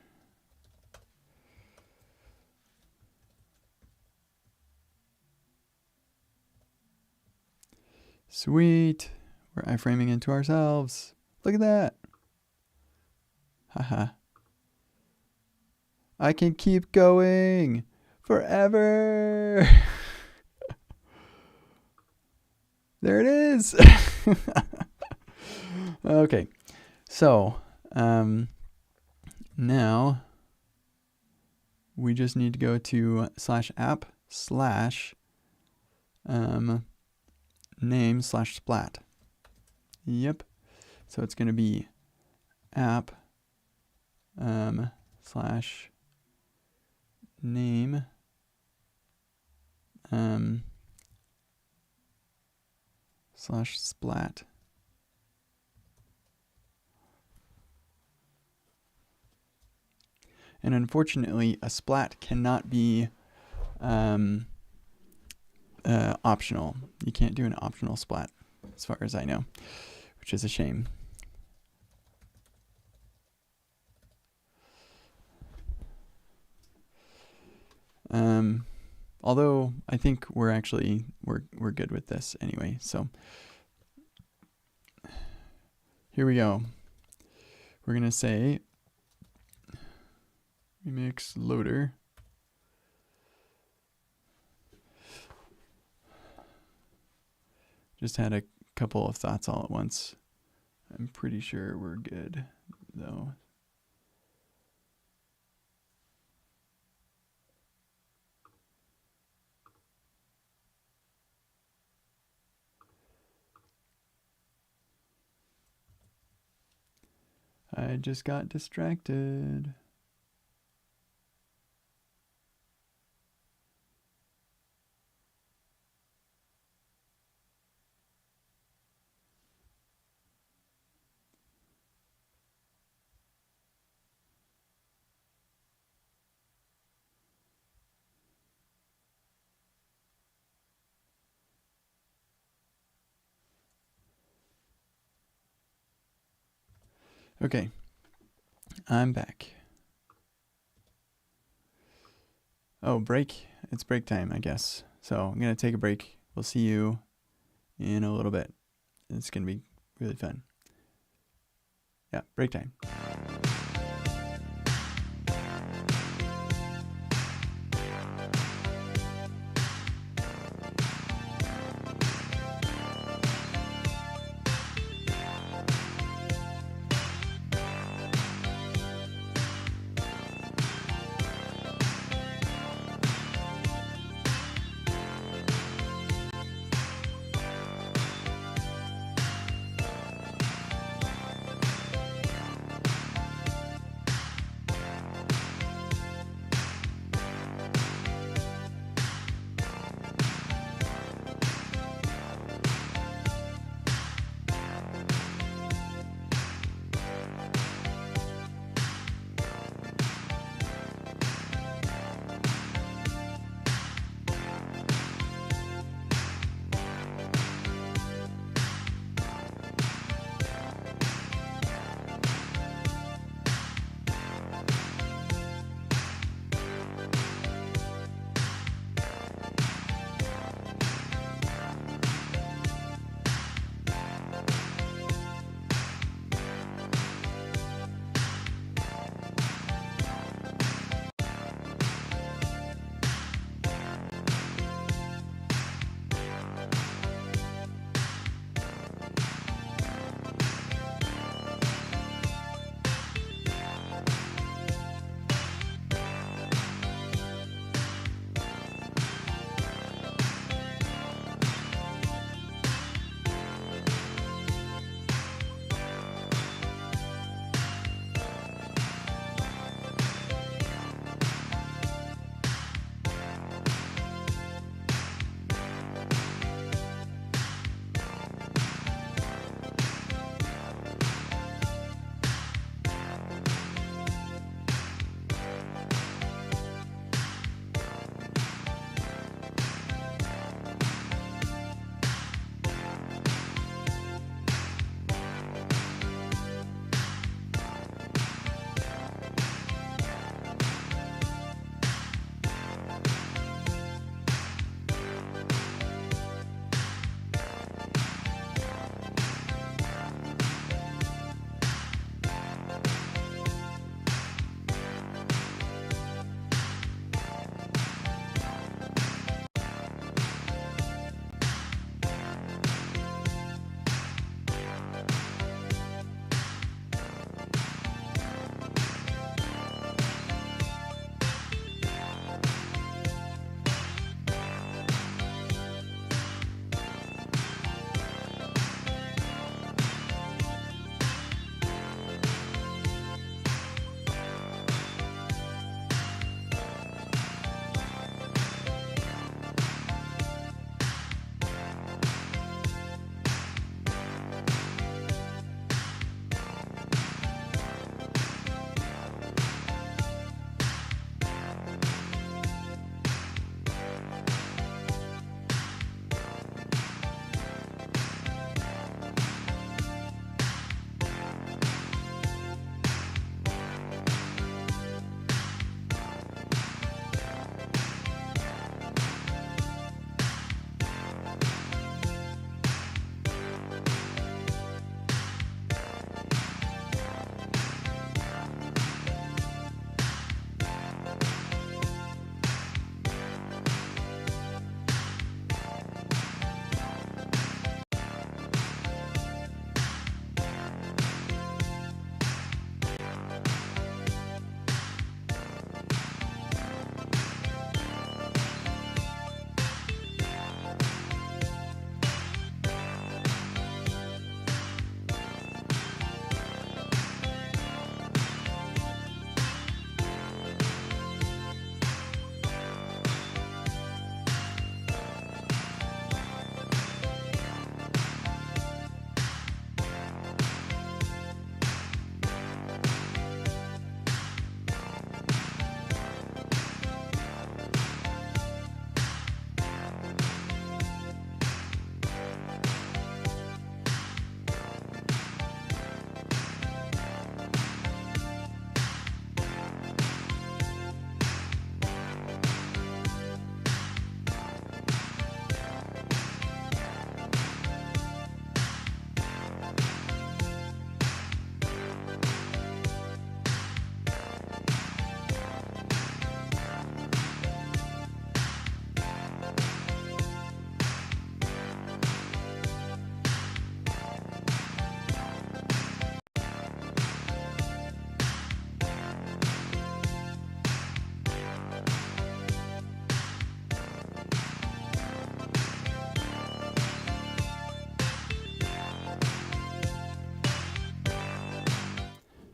Sweet. We're iframing into ourselves. Look at that. Haha. I can keep going forever. There it is. Okay. So, now we just need to go to /app/name/splat. Yep. So it's going to be app slash name slash splat. And unfortunately, a splat cannot be optional. You can't do an optional splat, as far as I know, which is a shame. Although I think we're good with this anyway. So here we go. We're gonna say remix loader. Just had a couple of thoughts all at once. I'm pretty sure we're good though. I just got distracted. Okay, I'm back. Oh, break. It's break time, I guess. So I'm going to take a break. We'll see you in a little bit. It's going to be really fun. Yeah, break time.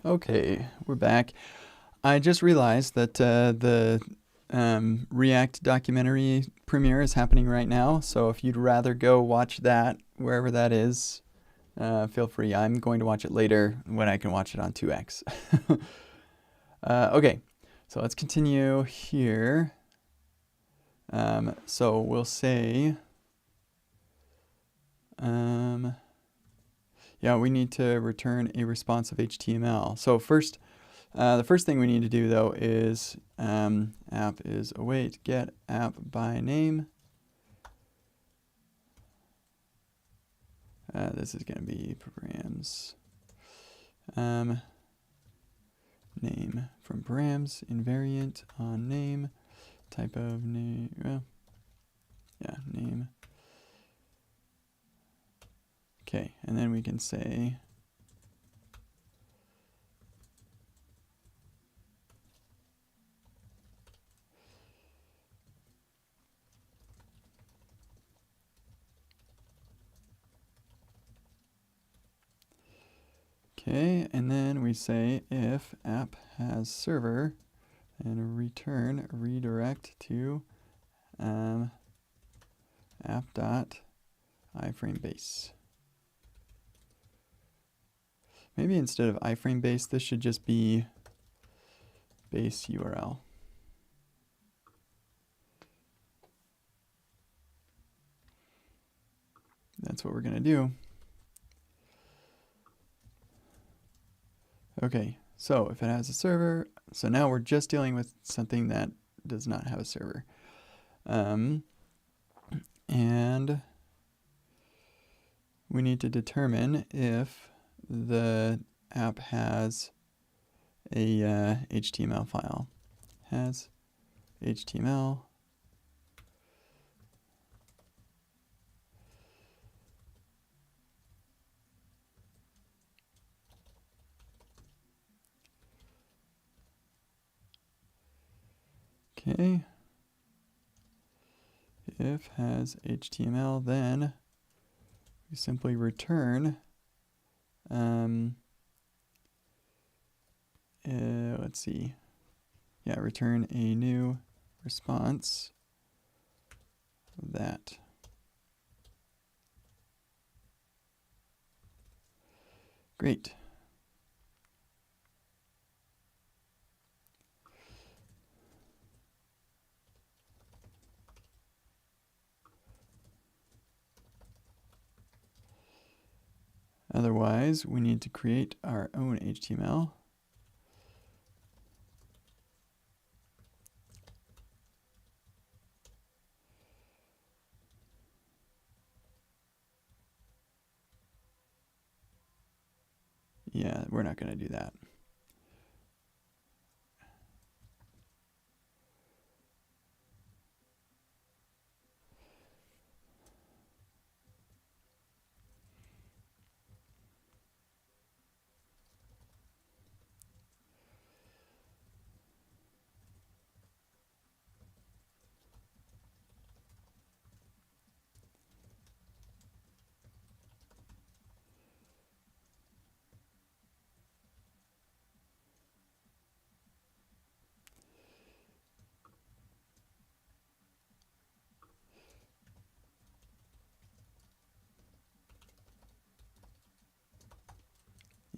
Okay, we're back. I just realized that the React documentary premiere is happening right now, so if you'd rather go watch that, wherever that is, feel free. I'm going to watch it later when I can watch it on 2x. Okay, so let's continue here. So we'll say, yeah, we need to return a responsive HTML. So first, the first thing we need to do though is app is await get app by name. This is going to be params name from params invariant on name type of name. Well, yeah, name. Okay, and then we can say okay, and then we say if app has server and return redirect to app.iframe base. Maybe instead of iframe base, this should just be base URL. That's what we're going to do. Okay, so if it has a server, so now we're just dealing with something that does not have a server. And we need to determine if the app has a HTML file. Has HTML. Okay. If has HTML, then we simply return let's see. Yeah, return a new response of that. Great. Otherwise, we need to create our own HTML. Yeah, we're not going to do that.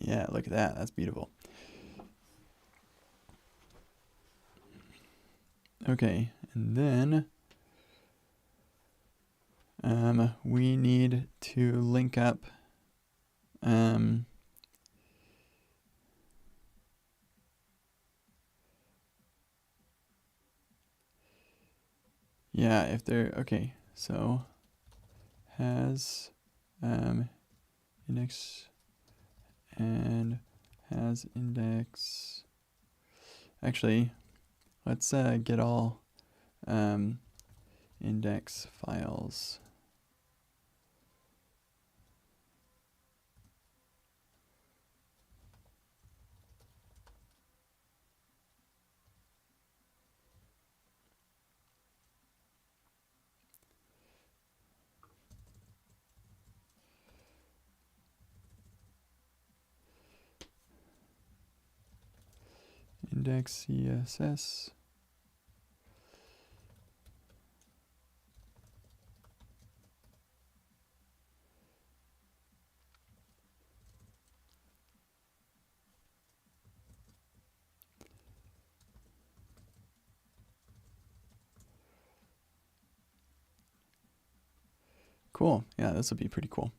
Yeah, look at that. That's beautiful. Okay, and then we need to link up yeah, if they're okay, so has index and has index. Actually, let's get all index files. index CSS. Cool. Yeah, this will be pretty cool.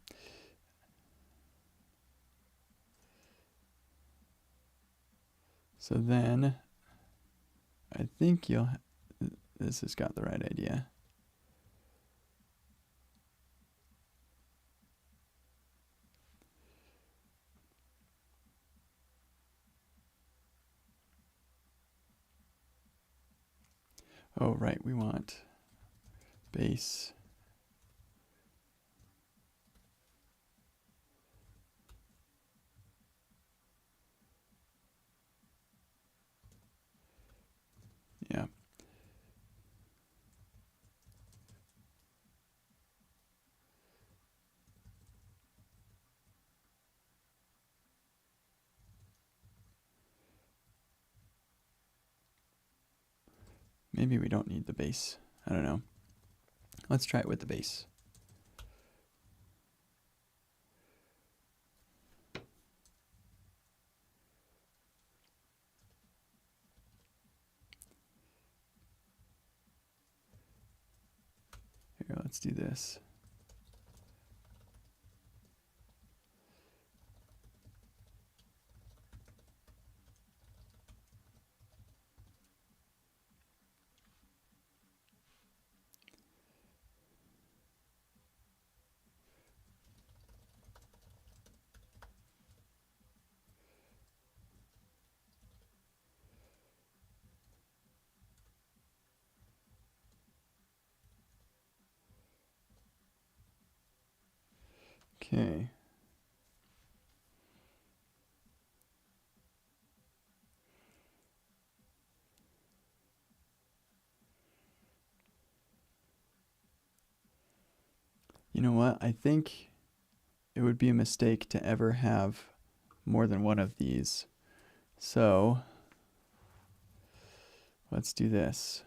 So then I think this has got the right idea. Oh, right, we want base. Yeah. Maybe we don't need the base. I don't know. Let's try it with the base. Here, let's do this. Okay. You know what? I think it would be a mistake to ever have more than one of these. So let's do this.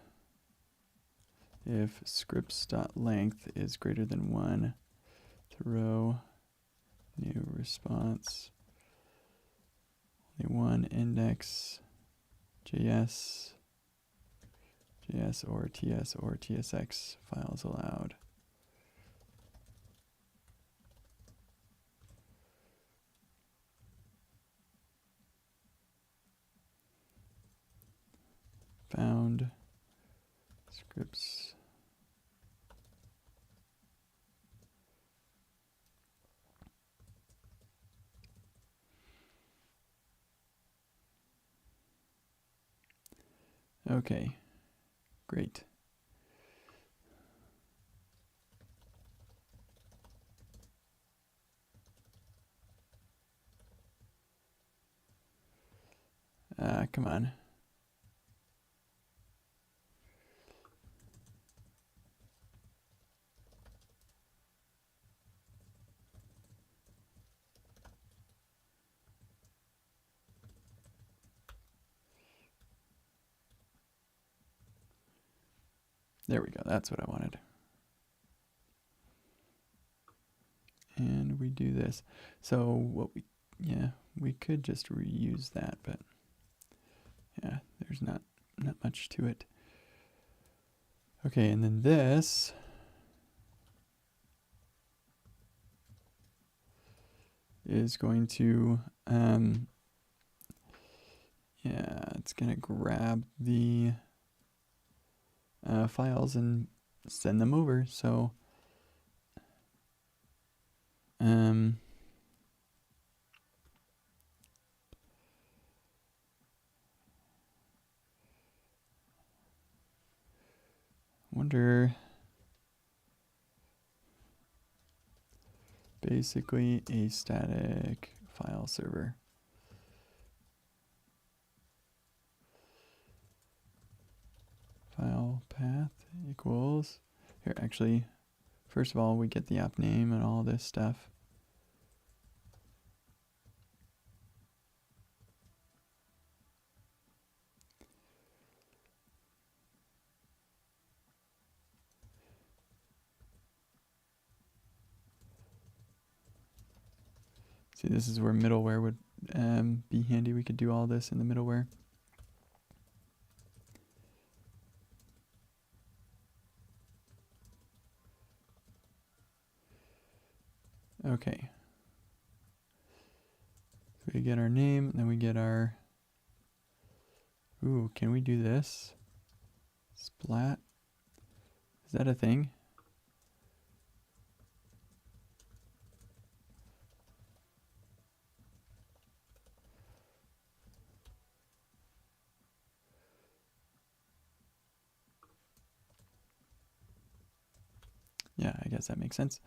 If scripts.length is greater than 1, throw new response, only one index, JS or TS or TSX files allowed. Found scripts. Okay, great. Come on. There we go. That's what I wanted. And we do this. So we could just reuse that, but yeah, there's not much to it. Okay, and then this is going to it's gonna grab the files and send them over. So wonder, basically a static file server. File path equals, here actually, first of all, we get the app name and all this stuff. See, this is where middleware would be handy. We could do all this in the middleware. Okay. So we get our name, and then we get our, ooh, can we do this? Splat? Is that a thing? Yeah, I guess that makes sense.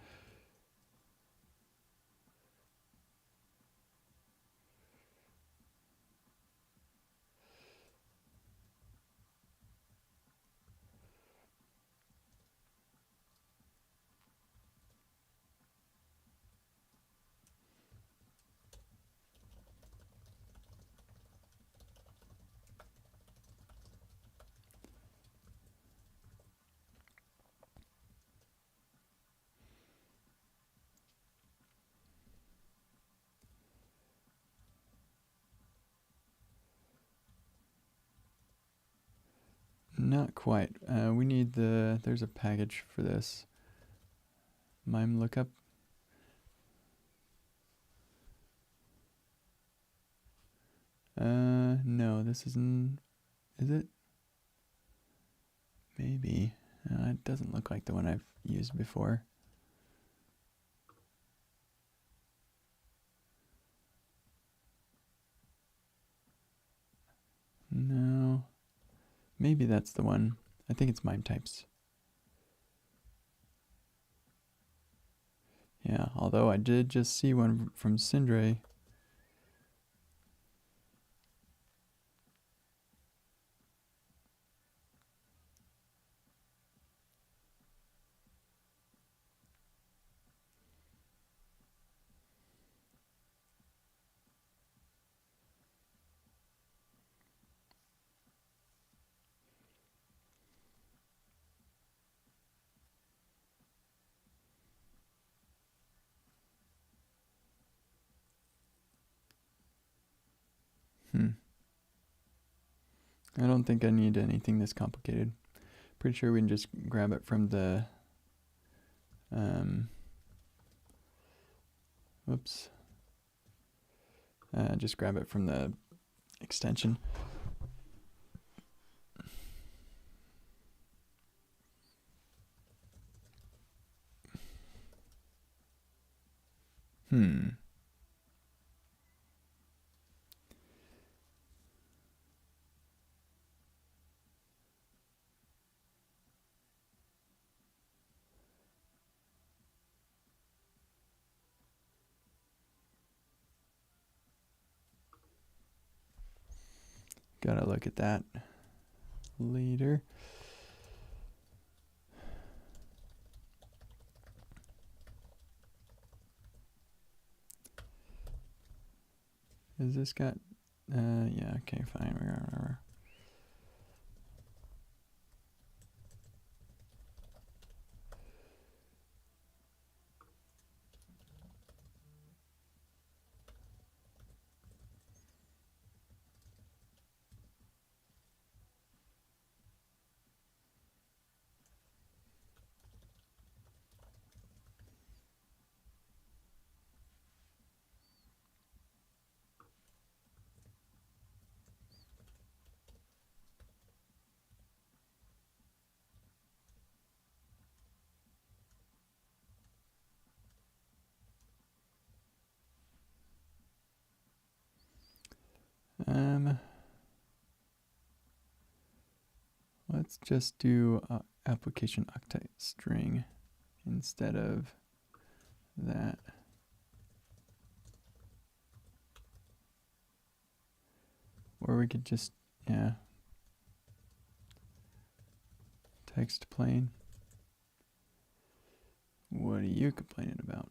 Not quite. We need there's a package for this. MIME lookup. No, this isn't, is it? Maybe. It doesn't look like the one I've used before. No. Maybe that's the one. I think it's MIME types. Yeah, although I did just see one from Sindre. I don't think I need anything this complicated. Pretty sure we can just grab it from the whoops. Just grab it from the extension. Gotta look at that later. Is this got, yeah, okay, fine. Let's just do application octet string instead of that. Or we could just, yeah, text plain. What are you complaining about?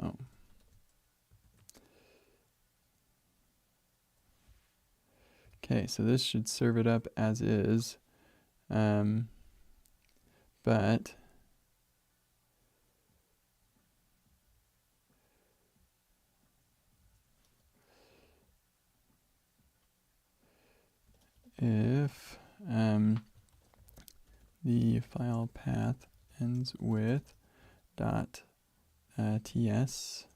Oh. Okay, so this should serve it up as is, but if the file path ends with .ts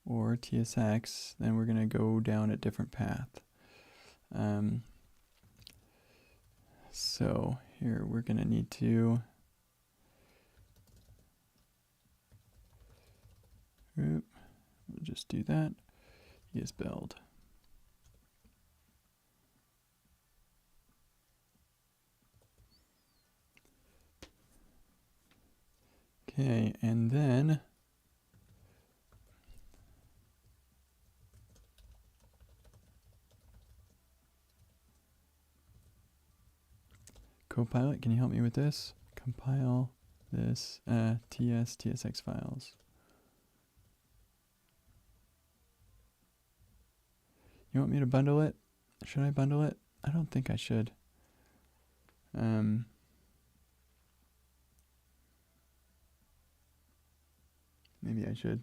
or tsx, then we're going to go down a different path. So here we're going to need to we'll just do that. EsBuild. Okay, and then Copilot, can you help me with this? Compile this tsx files. You want me to bundle it? Should I bundle it? I don't think I should. Maybe I should.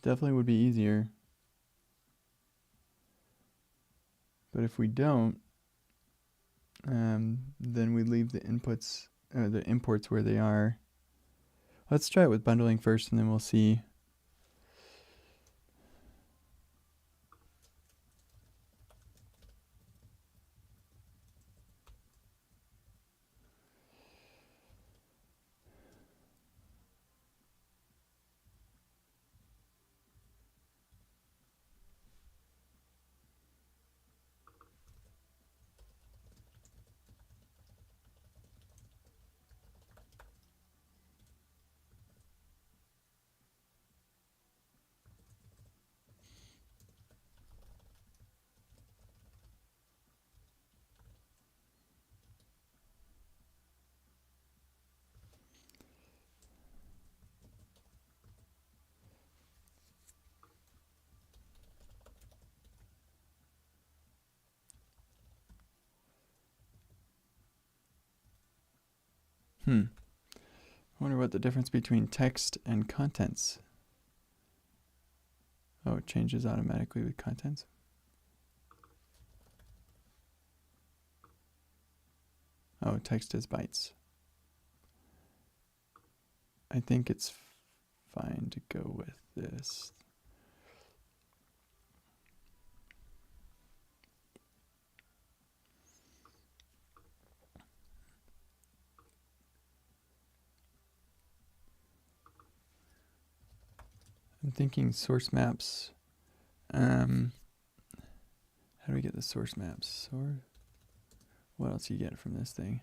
Definitely would be easier. But if we don't, then we leave the inputs, the imports where they are. Let's try it with bundling first, and then we'll see. I wonder what the difference between text and contents. Oh, it changes automatically with contents. Oh, text is bytes. I think it's fine to go with this. I'm thinking source maps. How do we get the source maps? Or what else do you get from this thing?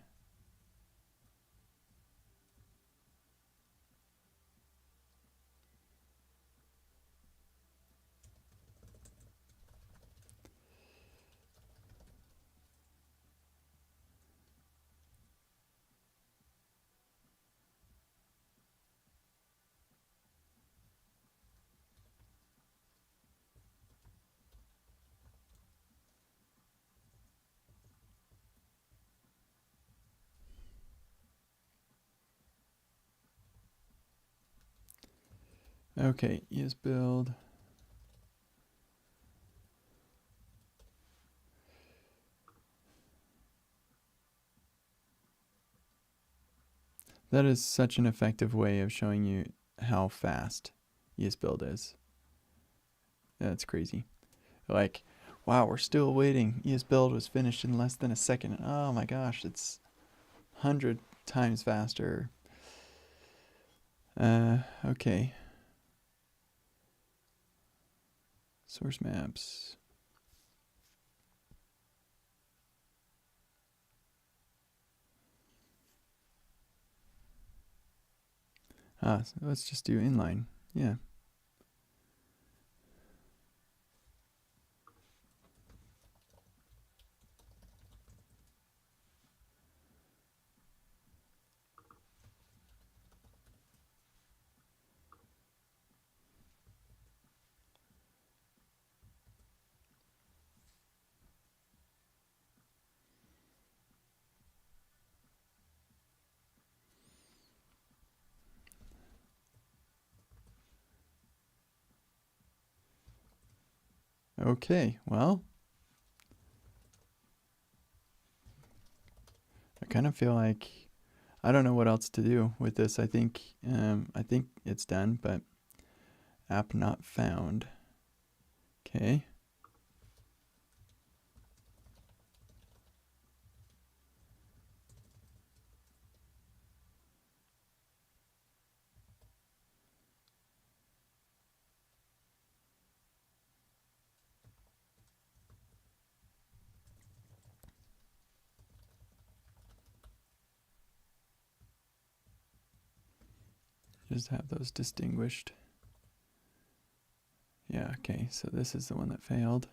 Okay, EsBuild. That is such an effective way of showing you how fast EsBuild is. That's crazy. Like, wow, we're still waiting. EsBuild was finished in less than a second. Oh my gosh, it's 100 times faster. Okay. Source maps. So let's just do inline. Yeah. Okay, well, kind of feel like I don't know what else to do with this. I think it's done, but app not found. Okay. Just have those distinguished. Yeah, okay, so this is the one that failed.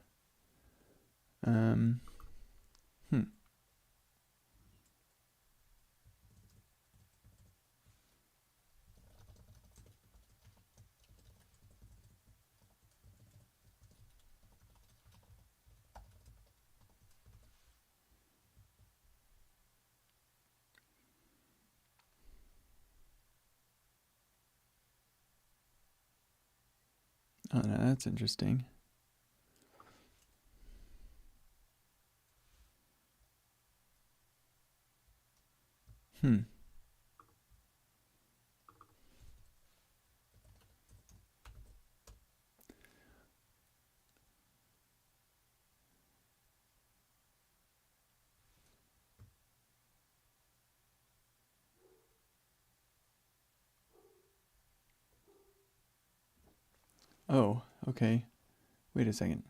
Oh, no, that's interesting. Oh, okay. Wait a second.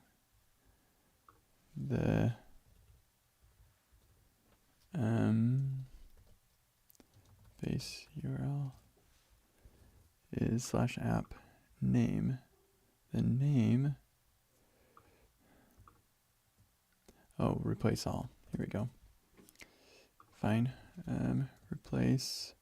The base URL is /app name. The name. Oh, replace all. Here we go. Fine. Replace.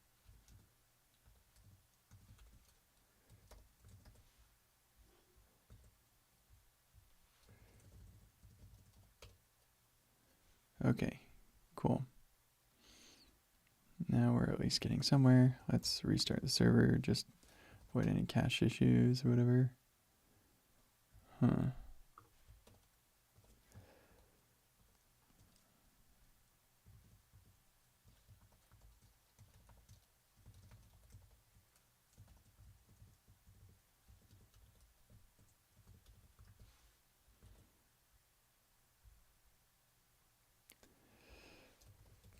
Okay, cool. Now we're at least getting somewhere. Let's restart the server, just avoid any cache issues or whatever.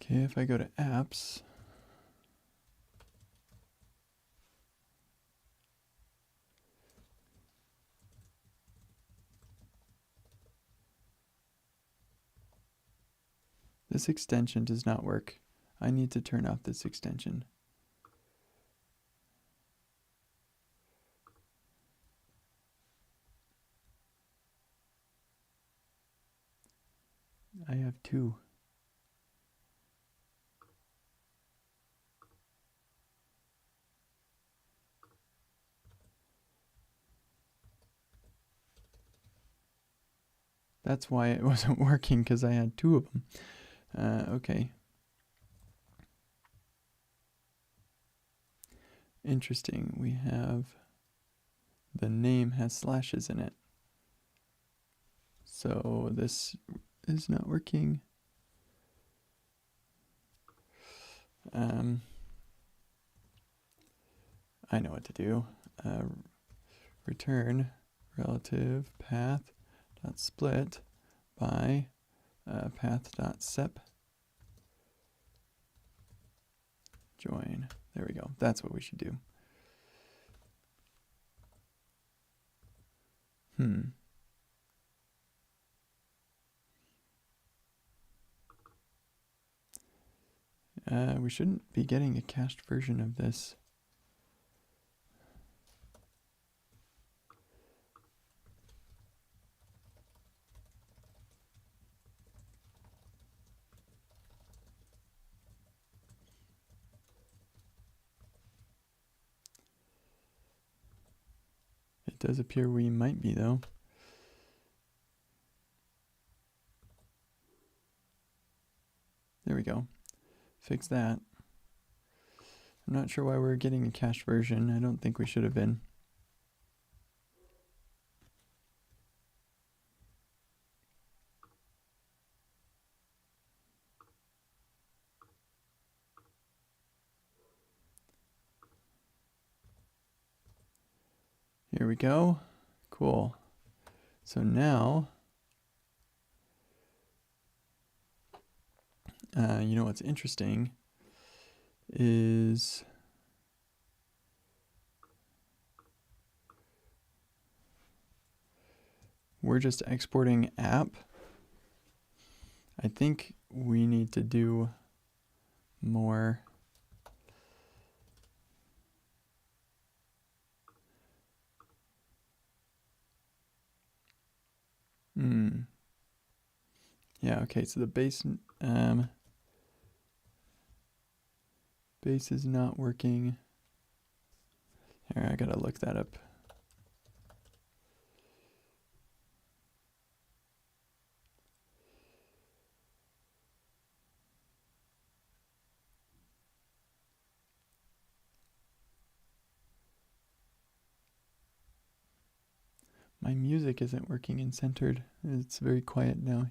Okay, if I go to apps, this extension does not work. I need to turn off this extension. I have two. That's why it wasn't working, because I had two of them. Okay. Interesting. We have the name has slashes in it. So this is not working. I know what to do. Return relative path dot split by path dot sep join. There we go. That's what we should do. We shouldn't be getting a cached version of this. It does appear we might be, though. There we go. Fix that. I'm not sure why we're getting a cached version. I don't think we should have been. Here we go. Cool. So now, you know what's interesting is we're just exporting app. I think we need to do more. Yeah, okay, so the base base is not working. Here, I gotta look that up. My music isn't working in centered. It's very quiet now.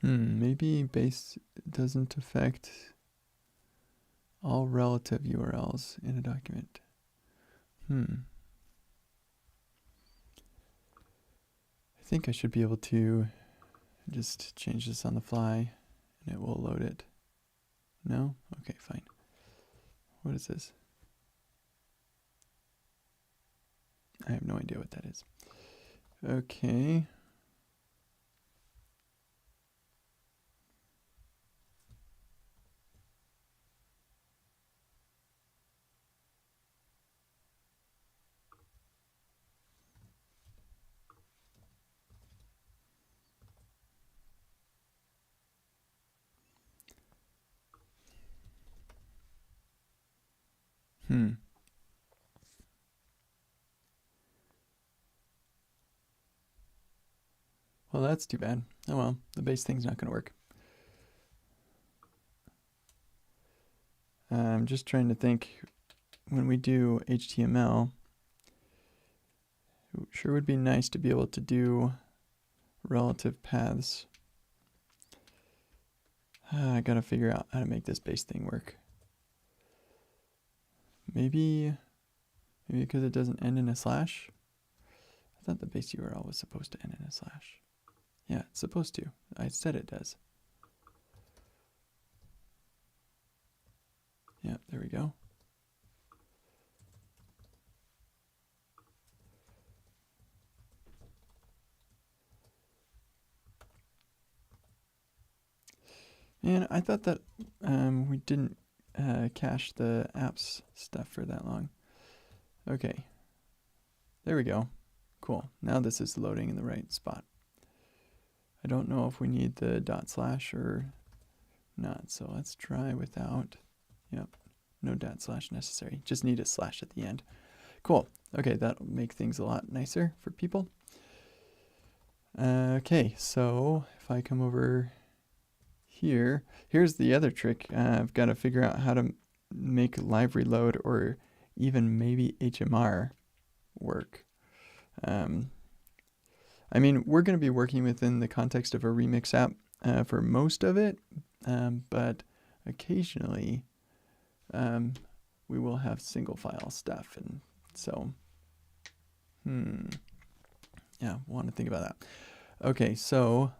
Maybe base doesn't affect all relative URLs in a document. I think I should be able to just change this on the fly and it will load it. No? Okay, fine. What is this? I have no idea what that is. Okay. Well, that's too bad. Oh well, the base thing's not going to work. I'm just trying to think, when we do HTML, it sure would be nice to be able to do relative paths. I gotta figure out how to make this base thing work. Maybe because it doesn't end in a slash? I thought the base URL was supposed to end in a slash. Yeah, it's supposed to. I said it does. Yeah, there we go. And I thought that we didn't cache the apps stuff for that long. Okay, there we go. Cool. Now this is loading in the right spot. I don't know if we need the dot slash or not, so let's try without. Yep, no dot slash necessary. Just need a slash at the end. Cool. Okay, that'll make things a lot nicer for people. Okay, so if I come over here, here's the other trick. I've got to figure out how to make live reload or even maybe HMR work. I mean, we're going to be working within the context of a remix app for most of it, but occasionally we will have single file stuff, and so yeah, want to think about that. Okay, so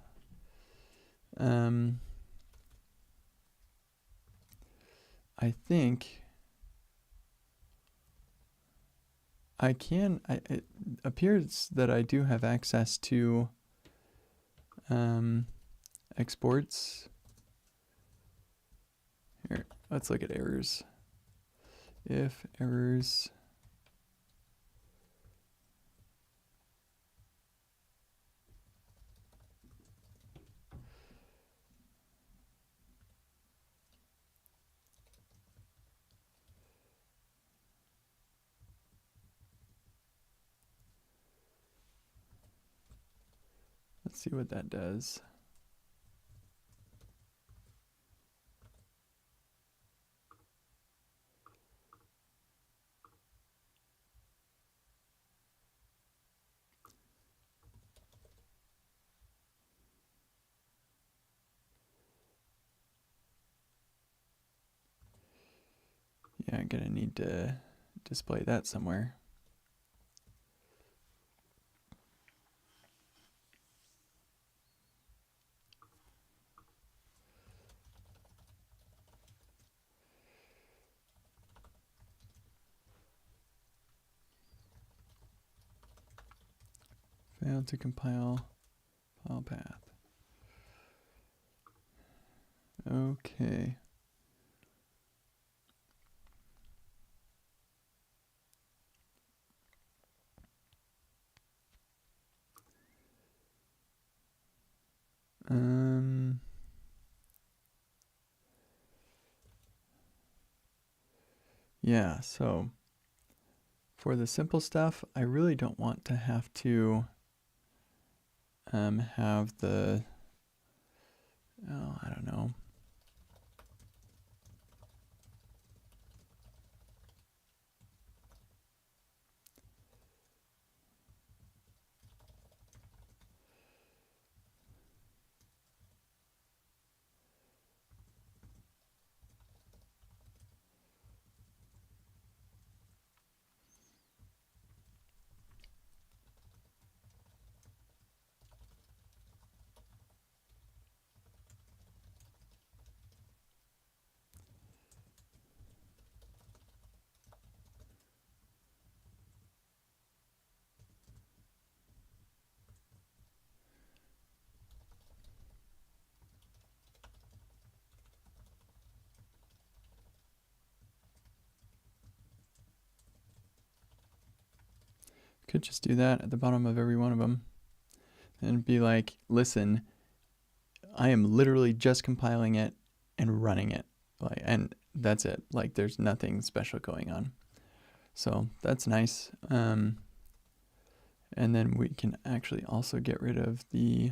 I think it appears that I do have access to exports. Here, let's look at errors. If errors let's see what that does. Yeah, I'm gonna need to display that somewhere. Failed to compile file path. Okay. Yeah, so for the simple stuff, I really don't want to have to have the, oh, I don't know. Could just do that at the bottom of every one of them and be like, listen, I am literally just compiling it and running it, like, and that's it. Like, there's nothing special going on. So that's nice. And then we can actually also get rid of the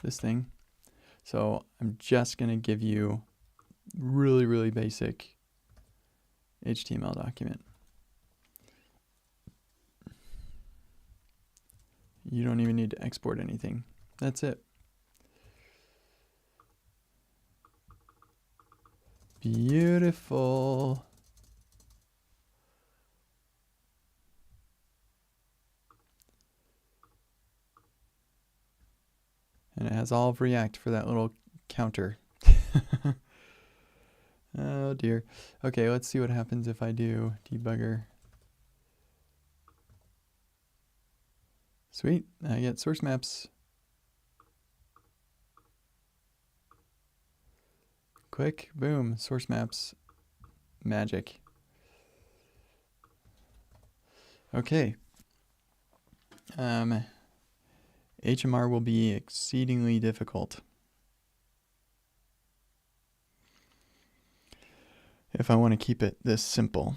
this thing. So I'm just gonna give you really basic HTML document. You don't even need to export anything. That's it. Beautiful. And it has all of React for that little counter. Oh dear. Okay, let's see what happens if I do debugger. Sweet, I get source maps. Quick, boom, source maps. Magic. Okay. HMR will be exceedingly difficult if I want to keep it this simple.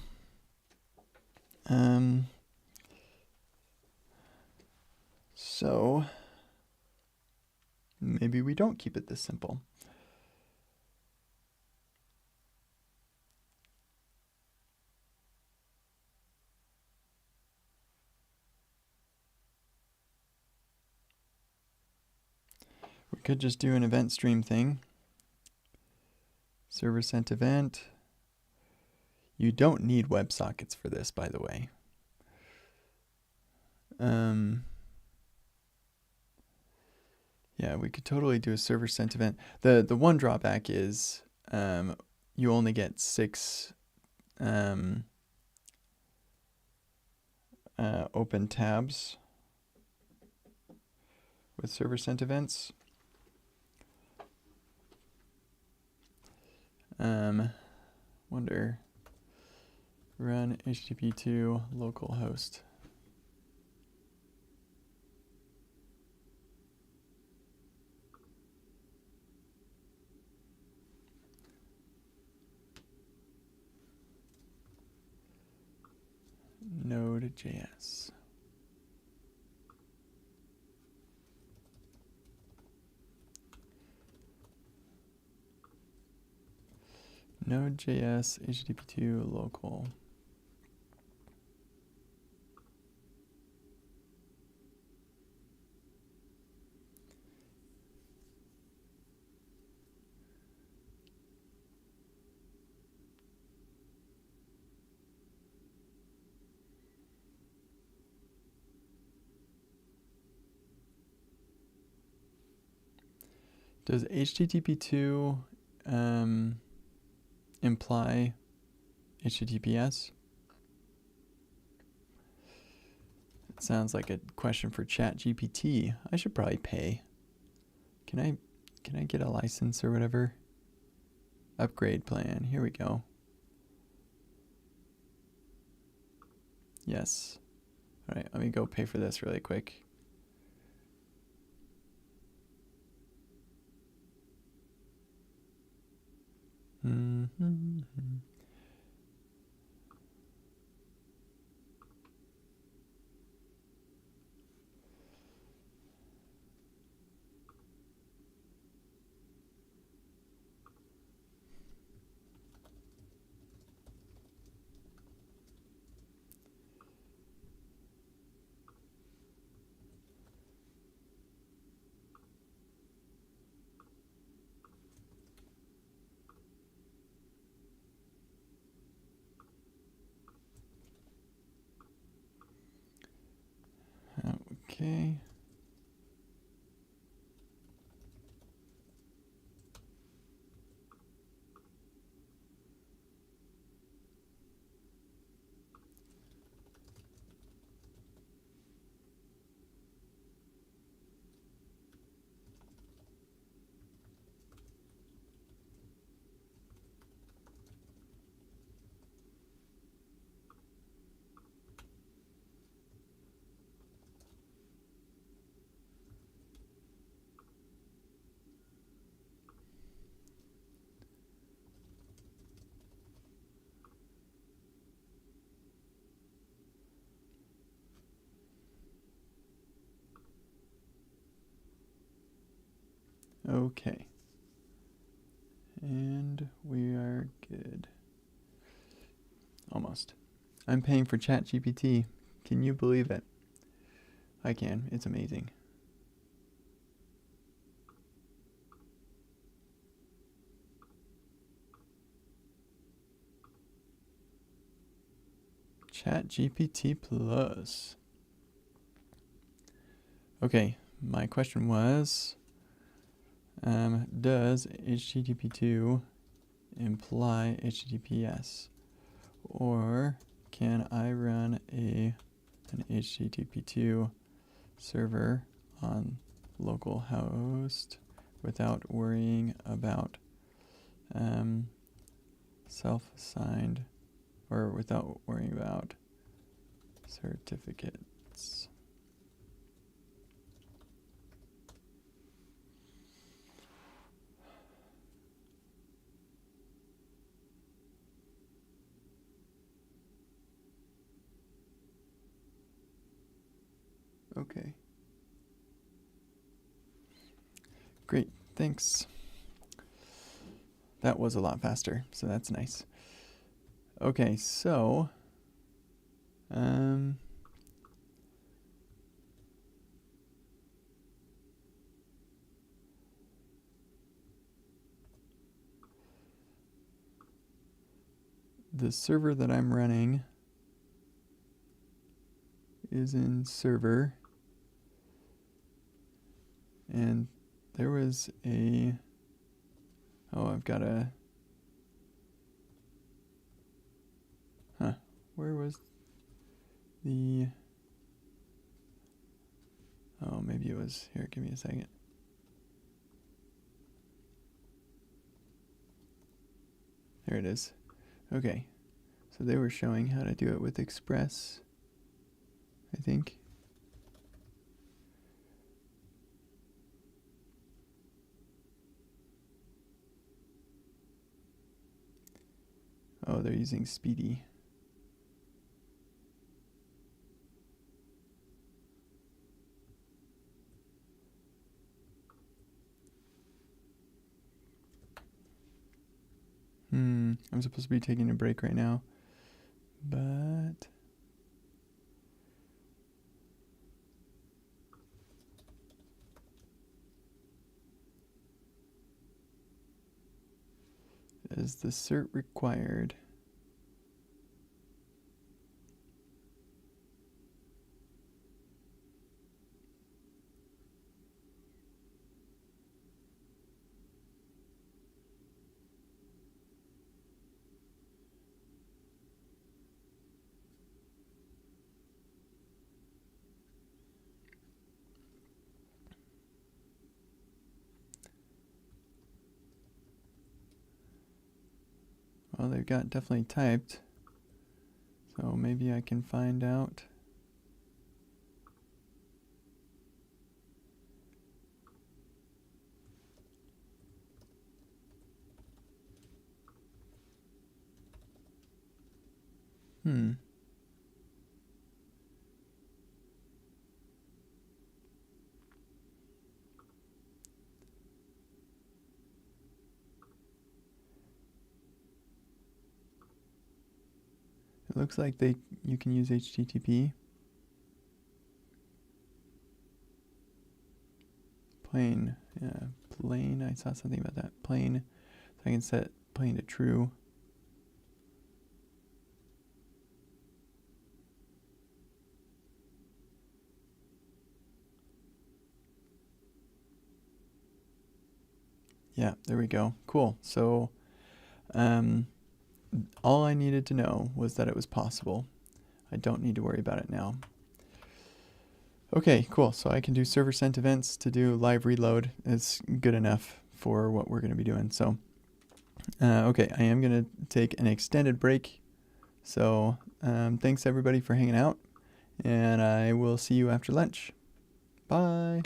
So maybe we don't keep it this simple. We could just do an event stream thing. Server sent event. You don't need WebSockets for this, by the way. Yeah, we could totally do a server sent event. The one drawback is you only get 6 open tabs with server sent events. Wonder, run HTTP2 localhost. Node.js. Node.js HTTP2 local. Does HTTP2 imply HTTPS? It sounds like a question for ChatGPT. I should probably pay. Can I get a license or whatever? Upgrade plan. Here we go. Yes. All right, let me go pay for this really quick. Okay. Okay. And we are good. Almost. I'm paying for ChatGPT. Can you believe it? I can. It's amazing. ChatGPT Plus. Okay, my question was, does HTTP2 imply HTTPS? Or can I run an HTTP2 server on localhost without worrying about self-assigned, or without worrying about certificates? Okay. Great, thanks. That was a lot faster, so that's nice. Okay, so the server that I'm running is in server, and there was a, I've got a, where was the, maybe it was, here, give me a second. There it is. Okay, so they were showing how to do it with Express, I think. Oh, they're using Speedy. I'm supposed to be taking a break right now, but is the cert required? Well, they've got definitely typed, so maybe I can find out. It looks like you can use HTTP. Plain, yeah, plain. I saw something about that. Plain, so I can set plain to true. Yeah, there we go. Cool. So all I needed to know was that it was possible. I don't need to worry about it now. Okay, cool. So I can do server sent events to do live reload. It's good enough for what we're going to be doing. So, okay, I am going to take an extended break. So thanks everybody for hanging out, and I will see you after lunch. Bye.